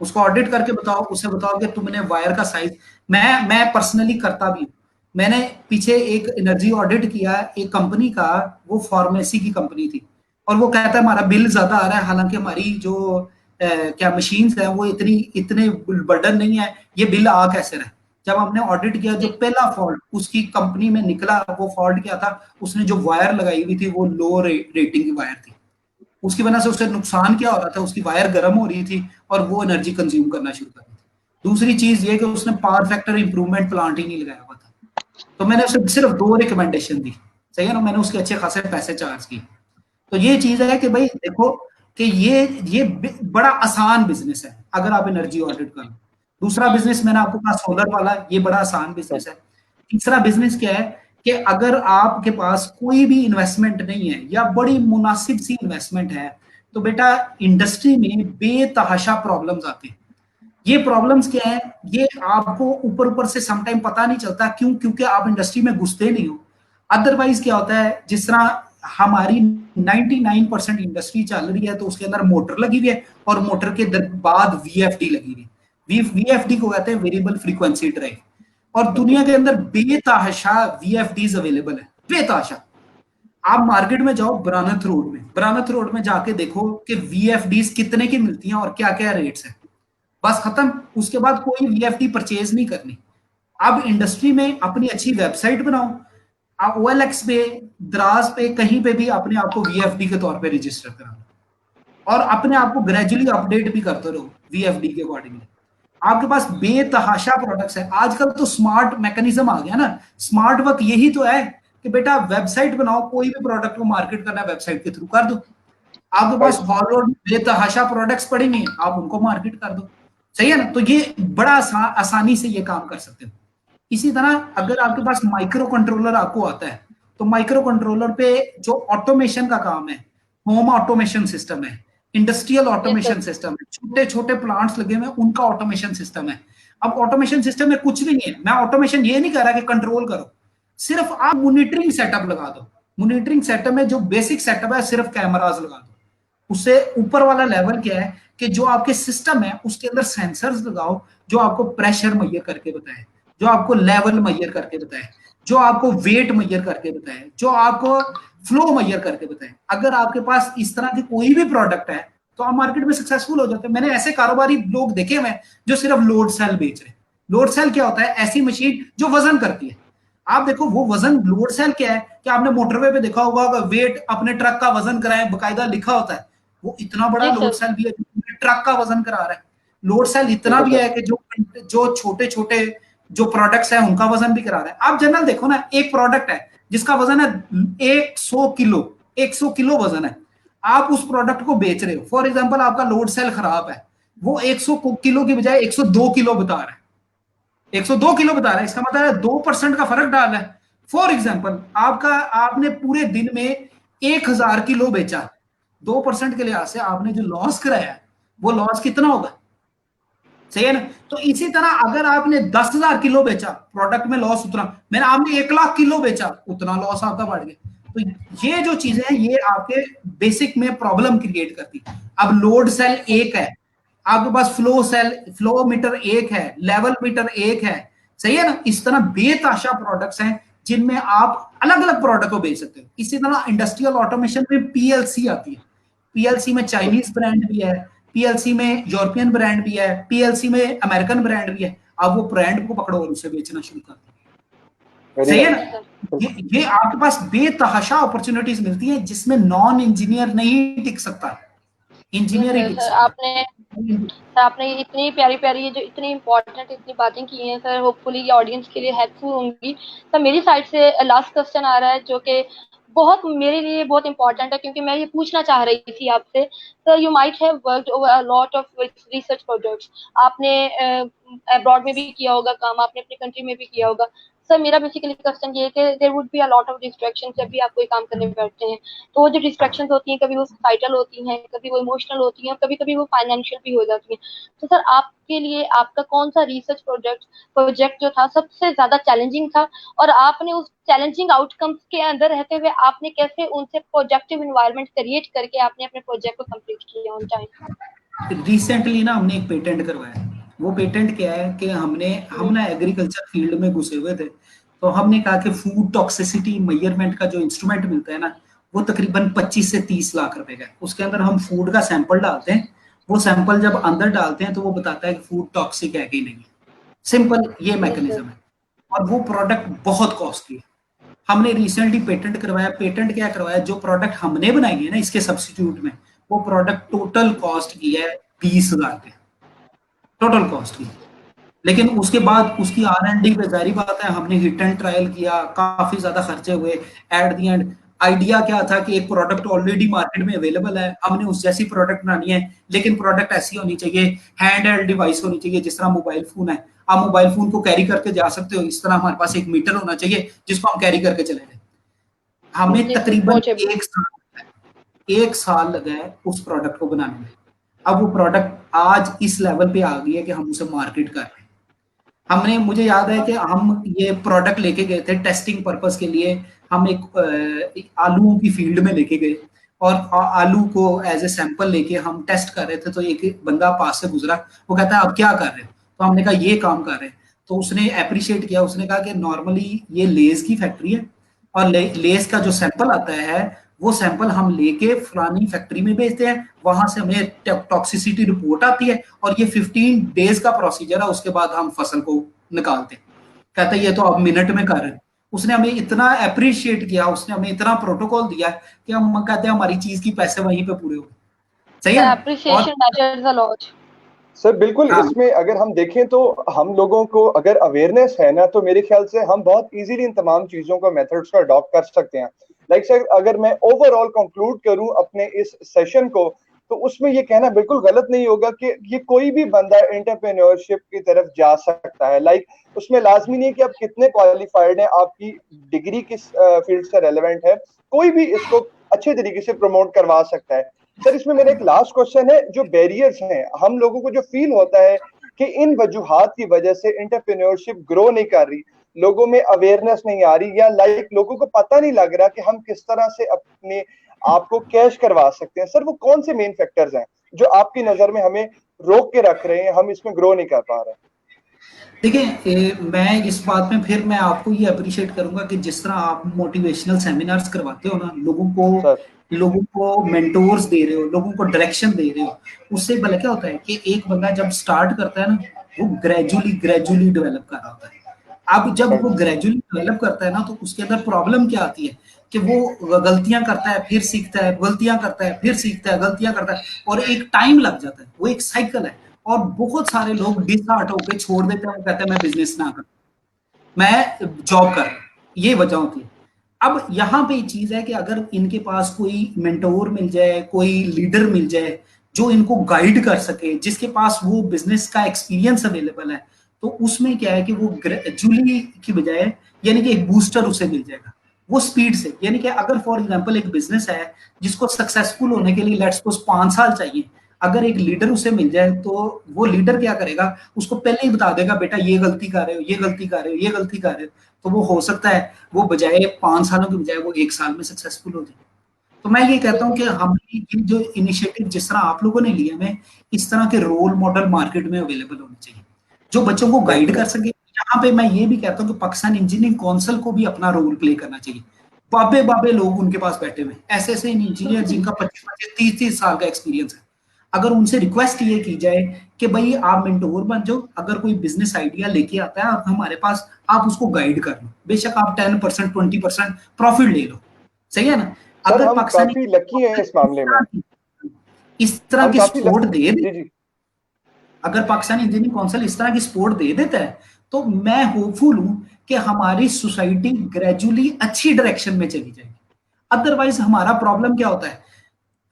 उसको ऑडिट करके बताओ, उसे बताओ कि तुमने वायर का साइज, मैं पर्सनली करता भी हूँ। मैंने पीछे एक एनर्जी ऑडिट किया एक कंपनी का, वो फार्मेसी की कंपनी थी, और वो कहता है हमारा बिल ज्यादा आ रहा है, हालांकि हमारी जो क्या मशीन्स है वो इतने बर्डन नहीं है, ये बिल आ कैसे रहा है? जब हमने ऑडिट किया, जो पहला फॉल्ट उसकी कंपनी में निकला, वो फॉल्ट क्या था, उसने जो वायर लगाई हुई थी वो लो रेटिंग की वायर थी, उसकी वजह से उसे नुकसान क्या हो रहा था, उसकी वायर गर्म हो रही थी और वो एनर्जी कंज्यूम करना शुरू कर दी थी। दूसरी चीज ये कि उसने पावर फैक्टर इंप्रूवमेंट प्लांट ही नहीं लगाया हुआ था, तो मैंने उसे सिर्फ 2 रिकमेंडेशन दी, सही है ना, मैंने उसके अच्छे खासे पैसे चार्ज किए। तो ये चीज है कि भाई देखो कि ये बड़ा आसान बिजनेस है अगर आप एनर्जी ऑडिट कर लो। दूसरा बिजनेस मैंने आपको कहा सोलर वाला, ये बड़ा आसान बिजनेस है। तीसरा बिजनेस क्या है कि अगर आपके पास कोई भी इन्वेस्टमेंट नहीं है या बड़ी मुनासिब सी इन्वेस्टमेंट है, तो बेटा इंडस्ट्री में बेतहाशा प्रॉब्लम्स आते हैं। ये प्रॉब्लम्स क्या है, ये आपको ऊपर ऊपर से समटाइम पता नहीं चलता, क्यों? क्योंकि आप इंडस्ट्री में घुसते नहीं हो। अदरवाइज क्या होता है, जिस तरह हमारी 99% इंडस्ट्री चल रही है तो उसके अंदर मोटर लगी हुई है और मोटर के बाद वीएफडी लगी हुई है। वीएफडी को कहते हैं वेरिएबल फ्रीक्वेंसी ड्राइव, और दुनिया के अंदर बेतहाशा वीएफडीज अवेलेबल है, बेतहाशा। आप मार्केट में जाओ, ब्रानथ रोड में जाके देखो कि वीएफडीज कितने की मिलती हैं और क्या क्या रेट्स है, बस खत्म। उसके बाद कोई वीएफडी परचेज नहीं करनी। अब इंडस्ट्री में अपनी अच्छी वेबसाइट बनाओ, आप OLX पे, द्राज पे, कहीं पे भी अपने आप को वीएफडी के तौर पे रजिस्टर करा और अपने आप को ग्रेजुअली अपडेट भी करते रहो वीएफडी के अकॉर्डिंगली। आपके पास बेतहाशा प्रोडक्ट्स है। आजकल तो स्मार्ट मैकेनिज्म आ गया ना, स्मार्ट वर्क यही तो है कि बेटा वेबसाइट बनाओ, कोई भी प्रोडक्ट को मार्केट करना है वेबसाइट के थ्रू कर दो। आपके पास हॉल रोड बेतहाशा प्रोडक्ट्स पड़े नहीं है, आप उनको मार्केट कर दो, सही है ना। तो ये बड़ा आसानी से ये काम कर सकते हो। इसी तरह अगर आपके पास माइक्रो कंट्रोलर आपको आता है, तो माइक्रो कंट्रोलर पे जो ऑटोमेशन का काम है, होम ऑटोमेशन सिस्टम है, इंडस्ट्रियल ऑटोमेशन सिस्टम है, छोटे छोटे प्लांट्स लगे हुए हैं उनका ऑटोमेशन सिस्टम है। अब ऑटोमेशन सिस्टम में कुछ नहीं है, मैं ऑटोमेशन ये नहीं कह रहा कि कंट्रोल करो, सिर्फ आप मॉनिटरिंग सेटअप लगा दो। मॉनिटरिंग सेटअप में जो बेसिक सेटअप है सिर्फ कैमरास लगा दो। उससे ऊपर वाला लेवल क्या है कि जो आपके सिस्टम है उसके अंदर सेंसर्स लगाओ, जो आपको प्रेशर मैयर करके बताए, जो आपको लेवल मैयर करके बताए, जो आपको वेट मैयर करके बताए, जो आपको फ्लो मैयर करके बताए। अगर आपके पास इस तरह के कोई भी प्रोडक्ट है तो आप मार्केट में सक्सेसफुल हो जाते हैं। मैंने ऐसे कारोबारी लोग देखे हैं जो सिर्फ लोड सेल बेच रहे हैं। लोड सेल क्या होता है? ऐसी मशीन जो वजन करती है। आप देखो वो वजन, लोड सेल क्या है कि आपने मोटरवे पे देखा होगा, वेट अपने ट्रक का वजन कराएं, बकायदा लिखा होता है। वो इतना बड़ा लोड सेल भी है, ट्रक का वजन करा रहा है। लोड सेल इतना भी है कि जो छोटे छोटे जो प्रोडक्ट्स है उनका वजन भी करा रहा है। आप जनरल देखो ना, एक प्रोडक्ट है जिसका वजन है 100 किलो, 100 किलो वजन है, आप उस प्रोडक्ट को बेच रहे हो। फॉर एग्जांपल आपका लोड सेल खराब है, वो 100 किलो की बजाय 102 किलो बता रहा है, 102 किलो बता रहा है, इसका मतलब है 2% का फर्क डाल रहा है। फॉर एग्जांपल आपने पूरे दिन में 1000 किलो बेचा, 2% के लिहाज से आपने जो लॉस कराया वो लॉस कितना होगा? सही है ना। तो इसी तरह अगर आपने 10,000 किलो बेचा, प्रोडक्ट में लॉस उतना, मैंने आपने 1 लाख किलो बेचा, उतना लॉस आपका बढ़ गया। तो ये जो चीजें हैं ये आपके बेसिक में प्रॉब्लम क्रिएट करती। अब लोड सेल एक है, आपके पास फ्लो मीटर एक है, लेवल मीटर एक है, सही है ना। इस तरह बेतहाशा प्रोडक्ट्स हैं जिनमें आप अलग अलग प्रोडक्ट को बेच सकते हो। इसी तरह इंडस्ट्रियल ऑटोमेशन में पीएलसी आती है। पीएलसी में चाइनीज ब्रांड भी है, पीएलसी में यूरोपियन ब्रांड भी है, पीएलसी में अमेरिकन ब्रांड भी है। आप वो ब्रांड को पकड़ो और उसे बेचना शुरू कर दो, सही है ना। ये आपके पास बेतहाशा अपॉर्चुनिटीज मिलती हैं जिसमें नॉन इंजीनियर नहीं टिक सकता, इंजीनियर ही टिक सकता। आपने इतनी प्यारी प्यारी जो इतनी इंपॉर्टेंट इतनी बातें की हैं सर, होपफुली ये ऑडियंस के लिए हेल्पफुल होंगी। सर मेरी साइड से लास्ट क्वेश्चन आ रहा है जो कि बहुत मेरे लिए बहुत इंपॉर्टेंट है, क्योंकि मैं ये पूछना चाह रही थी आपसे। Sir you might have worked over a lot of research projects, आपने अब्रॉड में भी किया होगा काम, आपने अपनी कंट्री में भी किया होगा। सर मेरा बेसिकली क्वेश्चन ये है कि there would be a lot of distractions जब भी आप कोई काम करने बैठते हैं। तो वो जो डिस्ट्रैक्शंस होती हैं, कभी वो सोसाइटल होती हैं, कभी वो इमोशनल होती हैं, कभी कभी वो फाइनेंशियल भी हो जाती हैं। तो सर आपके लिए आपका कौन सा रिसर्च प्रोजेक्ट जो था सबसे ज्यादा चैलेंजिंग था, और आपने उस चैलेंजिंग आउटकम्स के अंदर रहते हुए आपने कैसे उनसे पॉजिटिव एनवायरनमेंट क्रिएट करके आपने अपने प्रोजेक्ट को कंप्लीट किया ऑन टाइम? रिसेंटली ना हमने एक पेटेंट करवाया। वो पेटेंट क्या है कि हम ना एग्रीकल्चर फील्ड में घुसे हुए थे, तो हमने कहा कि फूड टॉक्सिसिटी मेजरमेंट का जो इंस्ट्रूमेंट मिलता है ना, वो तकरीबन 25 से 30 लाख रुपए का है। उसके अंदर हम फूड का सैंपल डालते हैं, वो सैंपल जब अंदर डालते हैं तो वो बताता है कि फूड टॉक्सिक है कि नहीं। सिंपल ये मैकेनिज्म है, और वो प्रोडक्ट बहुत कॉस्टली है। हमने रिसेंटली पेटेंट करवाया। पेटेंट क्या करवाया, जो प्रोडक्ट हमने बनाई है ना इसके सब्स्टिट्यूट में, वो प्रोडक्ट टोटल कॉस्ट की है 20,000 रुपए, टोटल कॉस्ट की। लेकिन उसके बाद उसकी R&D पे जारी बात है, हमने हिट एंड ट्रायल किया, काफी ज्यादा खर्चे हुए। एट द एंड आइडिया क्या था कि एक प्रोडक्ट ऑलरेडी मार्केट में अवेलेबल है, हमने उस जैसी प्रोडक्ट बनानी है, लेकिन प्रोडक्ट ऐसी होनी चाहिए, हैंड हेल्ड डिवाइस होनी चाहिए जिस तरह मोबाइल फोन है। आप मोबाइल फोन को कैरी करके जा सकते हो, इस तरह हमारे पास एक मीटर होना चाहिए जिसको हम कैरी करके चले जाए। हमें तकरीबन एक साल लगा है उस प्रोडक्ट को बनाने में। अब वो प्रोडक्ट आज इस लेवल पे आ गई है कि हम उसे मार्केट कर रहे हैं। हमने, मुझे याद है कि हम ये प्रोडक्ट लेके गए थे टेस्टिंग पर्पस के लिए। हम एक आलूओं की फील्ड में लेके गए और आलू को एज ए सैंपल लेके हम टेस्ट कर रहे थे। तो एक बंदा पास से गुजरा, वो कहता है आप क्या कर रहे हो? तो हमने कहा ये काम कर रहे हैं। तो उसने अप्रिशिएट किया, उसने कहा कि नॉर्मली ये लेस की फैक्ट्री है और लेस का जो सैंपल आता है वो सैंपल हम लेके फलानी फैक्ट्री में भेजते हैं, वहां से हमें टॉक्सिसिटी रिपोर्ट आती है और ये 15 डेज का प्रोसीजर है, उसके बाद हम फसल को निकालते हैं। कहते हैं ये तो आप मिनट में कर रहे हैं। उसने हमें इतना अप्रिशिएट किया, उसने हमें इतना प्रोटोकॉल दिया कि हम कहते हैं हमारी चीज की पैसे वहीं पे पूरे हो गए। सही है। Appreciation matters a lot. Sir बिल्कुल, इसमें अगर हम देखें तो हम लोगों को अगर अवेयरनेस है ना, तो मेरे ख्याल से हम बहुत इजीली इन तमाम चीजों को, मेथड्स को अडॉप्ट कर सकते हैं। लाइक सर, अगर मैं ओवरऑल कंक्लूड करूं अपने इस सेशन को, तो उसमें ये कहना बिल्कुल गलत नहीं होगा कि ये कोई भी बंदा एंटरप्रेन्योरशिप की तरफ जा सकता है। लाइक उसमें लाजमी नहीं है कि आप कितने क्वालिफाइड हैं, आपकी डिग्री किस फील्ड से रेलेवेंट है, कोई भी इसको अच्छे तरीके से प्रमोट करवा सकता है। सर इसमें मेरा एक लास्ट क्वेश्चन है, जो बैरियर्स हैं, हम लोगों को जो फील होता है कि इन वजूहात की वजह से एंटरप्रेन्योरशिप ग्रो नहीं कर रही, लोगों में अवेयरनेस नहीं आ रही, या लाइक लोगों को पता नहीं लग रहा कि हम किस तरह से अपने आप को कैश करवा सकते हैं, सर वो कौन से मेन फैक्टर्स हैं जो आपकी नजर में हमें रोक के रख रहे हैं, हम इसमें ग्रो नहीं कर पा रहे? देखिए, मैं इस बात में फिर मैं आपको ये अप्रिशिएट करूंगा कि जिस तरह आप मोटिवेशनल सेमिनार्स करवाते हो ना, लोगों को मेंटोर्स दे रहे हो, लोगों को डायरेक्शन दे रहे हो, उससे भले क्या होता है कि एक बंदा जब स्टार्ट करता है ना, वो ग्रेजुअली डेवलप कर रहा होता है। अब जब वो ग्रेजुअली डेवलप करता है ना, तो उसके अंदर प्रॉब्लम क्या आती है कि वो गलतियां करता है, फिर सीखता है, गलतियां करता है, फिर सीखता है, गलतियां करता है, और एक टाइम लग जाता है, वो एक साइकिल है। और बहुत सारे लोग डिसहार्ट होकर छोड़ देते हैं, कहते हैं मैं बिजनेस ना कर, मैं जॉब कर, ये वजह होती है। अब यहाँ पे चीज है कि अगर इनके पास कोई मेंटोर मिल जाए, कोई लीडर मिल जाए जो इनको गाइड कर सके, जिसके पास वो बिजनेस का एक्सपीरियंस अवेलेबल है, तो उसमें क्या है कि वो ग्रेजुअली की बजाय, यानी कि एक बूस्टर उसे मिल जाएगा वो स्पीड से। यानी कि अगर फॉर एग्जांपल एक बिजनेस है जिसको सक्सेसफुल होने के लिए लेट्स सपोज 5 साल चाहिए, अगर एक लीडर उसे मिल जाए तो वो लीडर क्या करेगा, उसको पहले ही बता देगा बेटा ये गलती कर रहे हो, ये गलती कर रहे हो, ये गलती कर रहे हो, तो वो हो सकता है वो बजाय 5 सालों के बजाय वो 1 साल में सक्सेसफुल हो जाए। तो मैं ये कहता हूँ कि हमें ये जो इनिशिएटिव जिस तरह आप लोगों ने लिया, हमें इस तरह के रोल मॉडल मार्केट में अवेलेबल होने चाहिए जो बच्चों को गाइड कर सके। यहाँ पे मैं ये भी कहता हूँ कि पाकिस्तान इंजीनियरिंग काउंसिल को भी अपना रोल प्ले करना चाहिए। बाबे लोग उनके पास बैठे हुए, ऐसे ऐसे इंजीनियर जिनका 25-30 साल का एक्सपीरियंस है, अगर उनसे रिक्वेस्ट ये की जाए कि भाई आप मेंटोर बन जाओ, अगर कोई बिजनेस आइडिया लेके आता है आप हमारे पास, आप उसको गाइड कर लो, बेशक आप 10% 20% प्रॉफिट ले लो, सही है ना। अगर हम काफी लकी हैं इस मामले में, इस तरह की सपोर्ट दे दे, अगर पाकिस्तानी इंजीनियरिंग काउंसिल इस तरह की सपोर्ट दे देता है, तो मैं होपफुल हूं कि हमारी सोसाइटी ग्रेजुअली अच्छी डायरेक्शन में चली जाएगी। अदरवाइज हमारा प्रॉब्लम क्या होता है,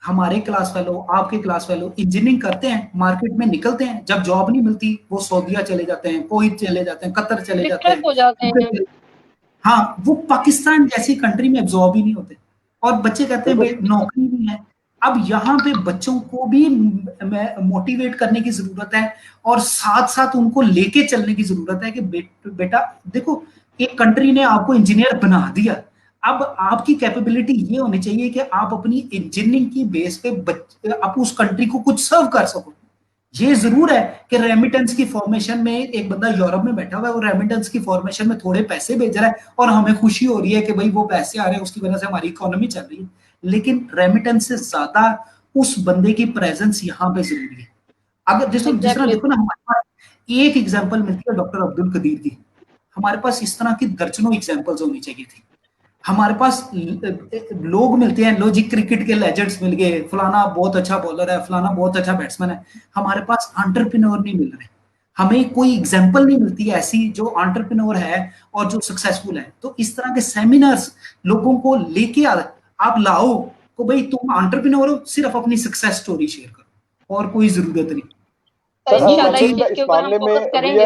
हमारे क्लास फेलो, आपके क्लास फेलो इंजीनियरिंग करते हैं, मार्केट में निकलते हैं, जब जॉब नहीं मिलती वो सऊदीया चले जाते हैं, कुवैत चले जाते हैं, कतर चले जाते हैं, हाँ, वो पाकिस्तान जैसी कंट्री में एब्जॉर्ब ही नहीं होते, और बच्चे कहते हैं नौकरी नहीं है। अब यहाँ पे बच्चों को भी मोटिवेट करने की जरूरत है और साथ साथ उनको लेके चलने की जरूरत है कि बेटा देखो, एक कंट्री ने आपको इंजीनियर बना दिया, अब आपकी कैपेबिलिटी ये होनी चाहिए कि आप अपनी इंजीनियरिंग की बेस पे आप उस कंट्री को कुछ सर्व कर सको। ये जरूर है कि रेमिटेंस की फॉर्मेशन में एक बंदा यूरोप में बैठा हुआ है, वो रेमिटेंस की फॉर्मेशन में थोड़े पैसे भेज रहा है और हमें खुशी हो रही है कि भाई वो पैसे आ रहे हैं, उसकी वजह से हमारी इकोनॉमी चल रही है, लेकिन रेमिटेंस से ज्यादा उस बंदे की प्रेजेंस यहाँ पे जरूरी है। अगर जिस तरह देखो ना, हमारे पास एक एग्जाम्पल मिलती है डॉक्टर अब्दुल कदीर की, हमारे पास इस तरह की दर्जनों एग्जाम्पल्स होनी चाहिए थी। हमारे पास लोग मिलते हैं, लो जी क्रिकेट के लेजेंड्स मिल गए, फलाना बहुत अच्छा बॉलर है, फलाना बहुत अच्छा बैट्समैन है, हमारे पास एंटरप्रेन्योर नहीं मिल रहे, हमें कोई एग्जांपल नहीं मिलती ऐसी जो एंटरप्रेन्योर है और जो सक्सेसफुल है। तो इस तरह के सेमिनार्स लोगों को लेके आप लाओ को भाई तुम एंटरप्रेन्योर हो, सिर्फ अपनी सक्सेस स्टोरी शेयर करो और कोई जरूरत नहीं। सर इंशाल्लाह इस अल्हम्दुलिल्लाह चीज के इस ऊपर हम मामले फोकस में करेंगे। वी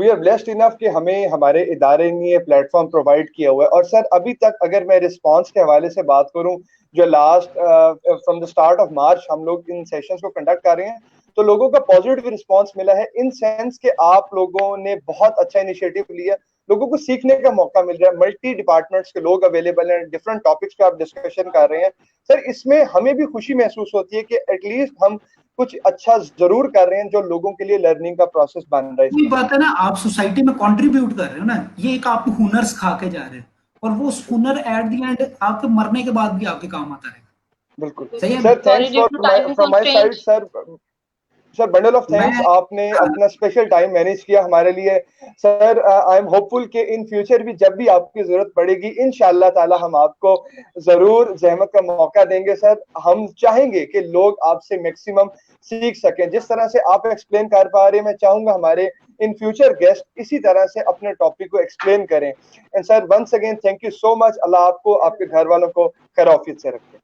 आर ब्लेस्ड इनफ कि हमें हमारे इदारे ने ये प्लेटफॉर्म प्रोवाइड किया हुआ है। और सर अभी तक अगर मैं रिस्पांस के हवाले से बात करूं, जो last from the start of March हम लोग इन सेशंस को कंडक्ट कर रहे हैं, तो लोगों का पॉजिटिव रिस्पांस मिला है इन सेंस कि आप लोगों ने बहुत अच्छा इनिशिएटिव लिया, लोगों को सीखने का मौका मिल रहा है, मल्टी डिपार्टमेंट्स के लोग अवेलेबल हैं, डिफरेंट टॉपिक्स पे आप डिस्कशन कर रहे हैं। सर इसमें हमें भी खुशी महसूस होती है कि एटलीस्ट हम कुछ अच्छा जरूर कर रहे हैं जो लोगों के लिए लर्निंग का प्रोसेस बन रहा है वही इसमें। बात है ना, आप सोसाइटी में कंट्रीब्यूट कर रहे हो ना, ये एक आप हुनर सिखा के जा रहे हो और वो हुनर एट द एंड आपके मरने के बाद भी आपके काम आता रहेगा। बिल्कुल सही है ना? Sir, sorry thanks due to time from my side constraints. Sir. Sir bundle of thanks, मैं आपने अपना स्पेशल टाइम मैनेज किया हमारे लिए। सर आई एम होपफुल कि इन फ्यूचर भी जब भी आपकी जरूरत पड़ेगी इंशाल्लाह ताला हम आपको जरूर जहमत का मौका देंगे। सर हम चाहेंगे कि लोग आपसे मैक्सिमम सीख सकें, जिस तरह से आप एक्सप्लेन कर पा रहे हैं मैं चाहूंगा हमारे इन फ्यूचर गेस्ट इसी तरह से अपने टॉपिक को एक्सप्लेन करें। And sir once again thank you so much, Allah आपको आपके घर वालों को खैर ऑफिस से रखे।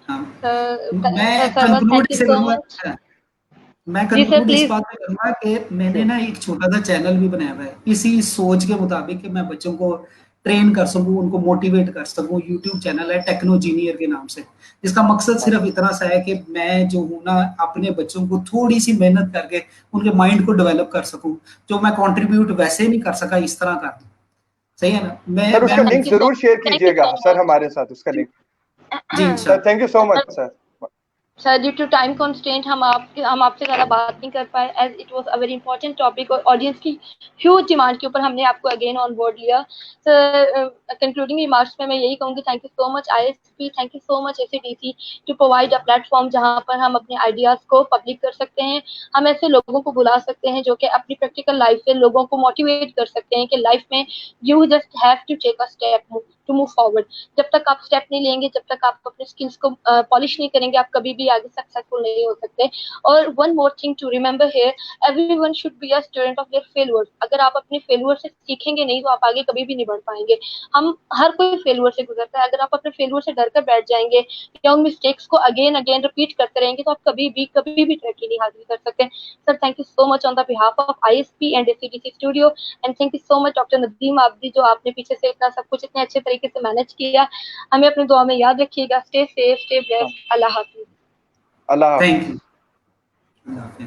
हाँ, मैं सर कंक्लूड थैंक यू इसे सो करूंगा, मच। मैं जी सर कंक्लूड इस प्लीज। बात पे करूंगा कि मैंने ना एक छोटा सा चैनल भी बनाया हुआ है इसी सोच के मुताबिक कि मैं बच्चों को ट्रेन कर सकूं, उनको मोटिवेट कर सकूं। यूट्यूब चैनल है टेक्नो जीनियर के नाम से, जिसका मकसद सिर्फ इतना सा है कि मैं जो हूं ना अपने बच्चों को थोड़ी सी मेहनत करके उनके माइंड को डेवलप कर सकूं, जो मैं कंट्रीब्यूट वैसे नहीं कर सका इस तरह कर दूं। सही है ना? सर उसका लिंक थैंक यू सो जरूर शेयर थैंक यू कीजिएगा सो सर मच। हमारे साथ, उसका लिंक। जी sir thank you so much इंशाल्लाह। Sir. Sir due to time constraint हम आपसे ज़्यादा बात नहीं कर पाए, as it was a very important topic और ऑडियंस की ह्यूज डिमांड के ऊपर हमने आपको अगेन ऑन बोर्ड लिया। सर कंक्लूडिंग रिमार्क्स में मैं यही कहूँगी, thank you so much ISP, thank you so much ACDC to provide a platform जहाँ पर हम अपने आइडियाज़ को पब्लिक कर सकते हैं। हम ऐसे लोगों को बुला सकते हैं जो कि अपनी प्रैक्टिकल लाइफ से लोगों को मोटिवेट कर सकते हैं कि लाइफ में you just have to take a step to move forward. जब तक आप स्टेप नहीं लेंगे, जब तक आप अपने स्किल्स को पॉलिश नहीं करेंगे, आप कभी भी आगे सक्सेसफुल नहीं हो सकते। और one more thing to remember here, everyone should be a student of their failures. अगर आप अपने फेल्योर से सीखेंगे नहीं तो आप आगे कभी भी नहीं बढ़ पाएंगे। हम हर कोई फेल्योर से गुजरता है, अगर आप अपने फेल्योर से डर कर बैठ जाएंगे या उन मिस्टेक्स को अगेन अगेन रिपीट करते रहेंगे तो आप कभी भी तरक्की नहीं हासिल कर सकते। Sir thank you so much on the behalf of ISP and ACDC studio, and thank you so much doctor Nadeem Abdi, जो आपने पीछे से इतना सब कुछ इतने अच्छे तरीके से मैनेज किया। हमें अपनी दुआ में याद रखिएगा। Stay safe, stay blessed. Allah Hafiz. Allah Hafiz. Thank you.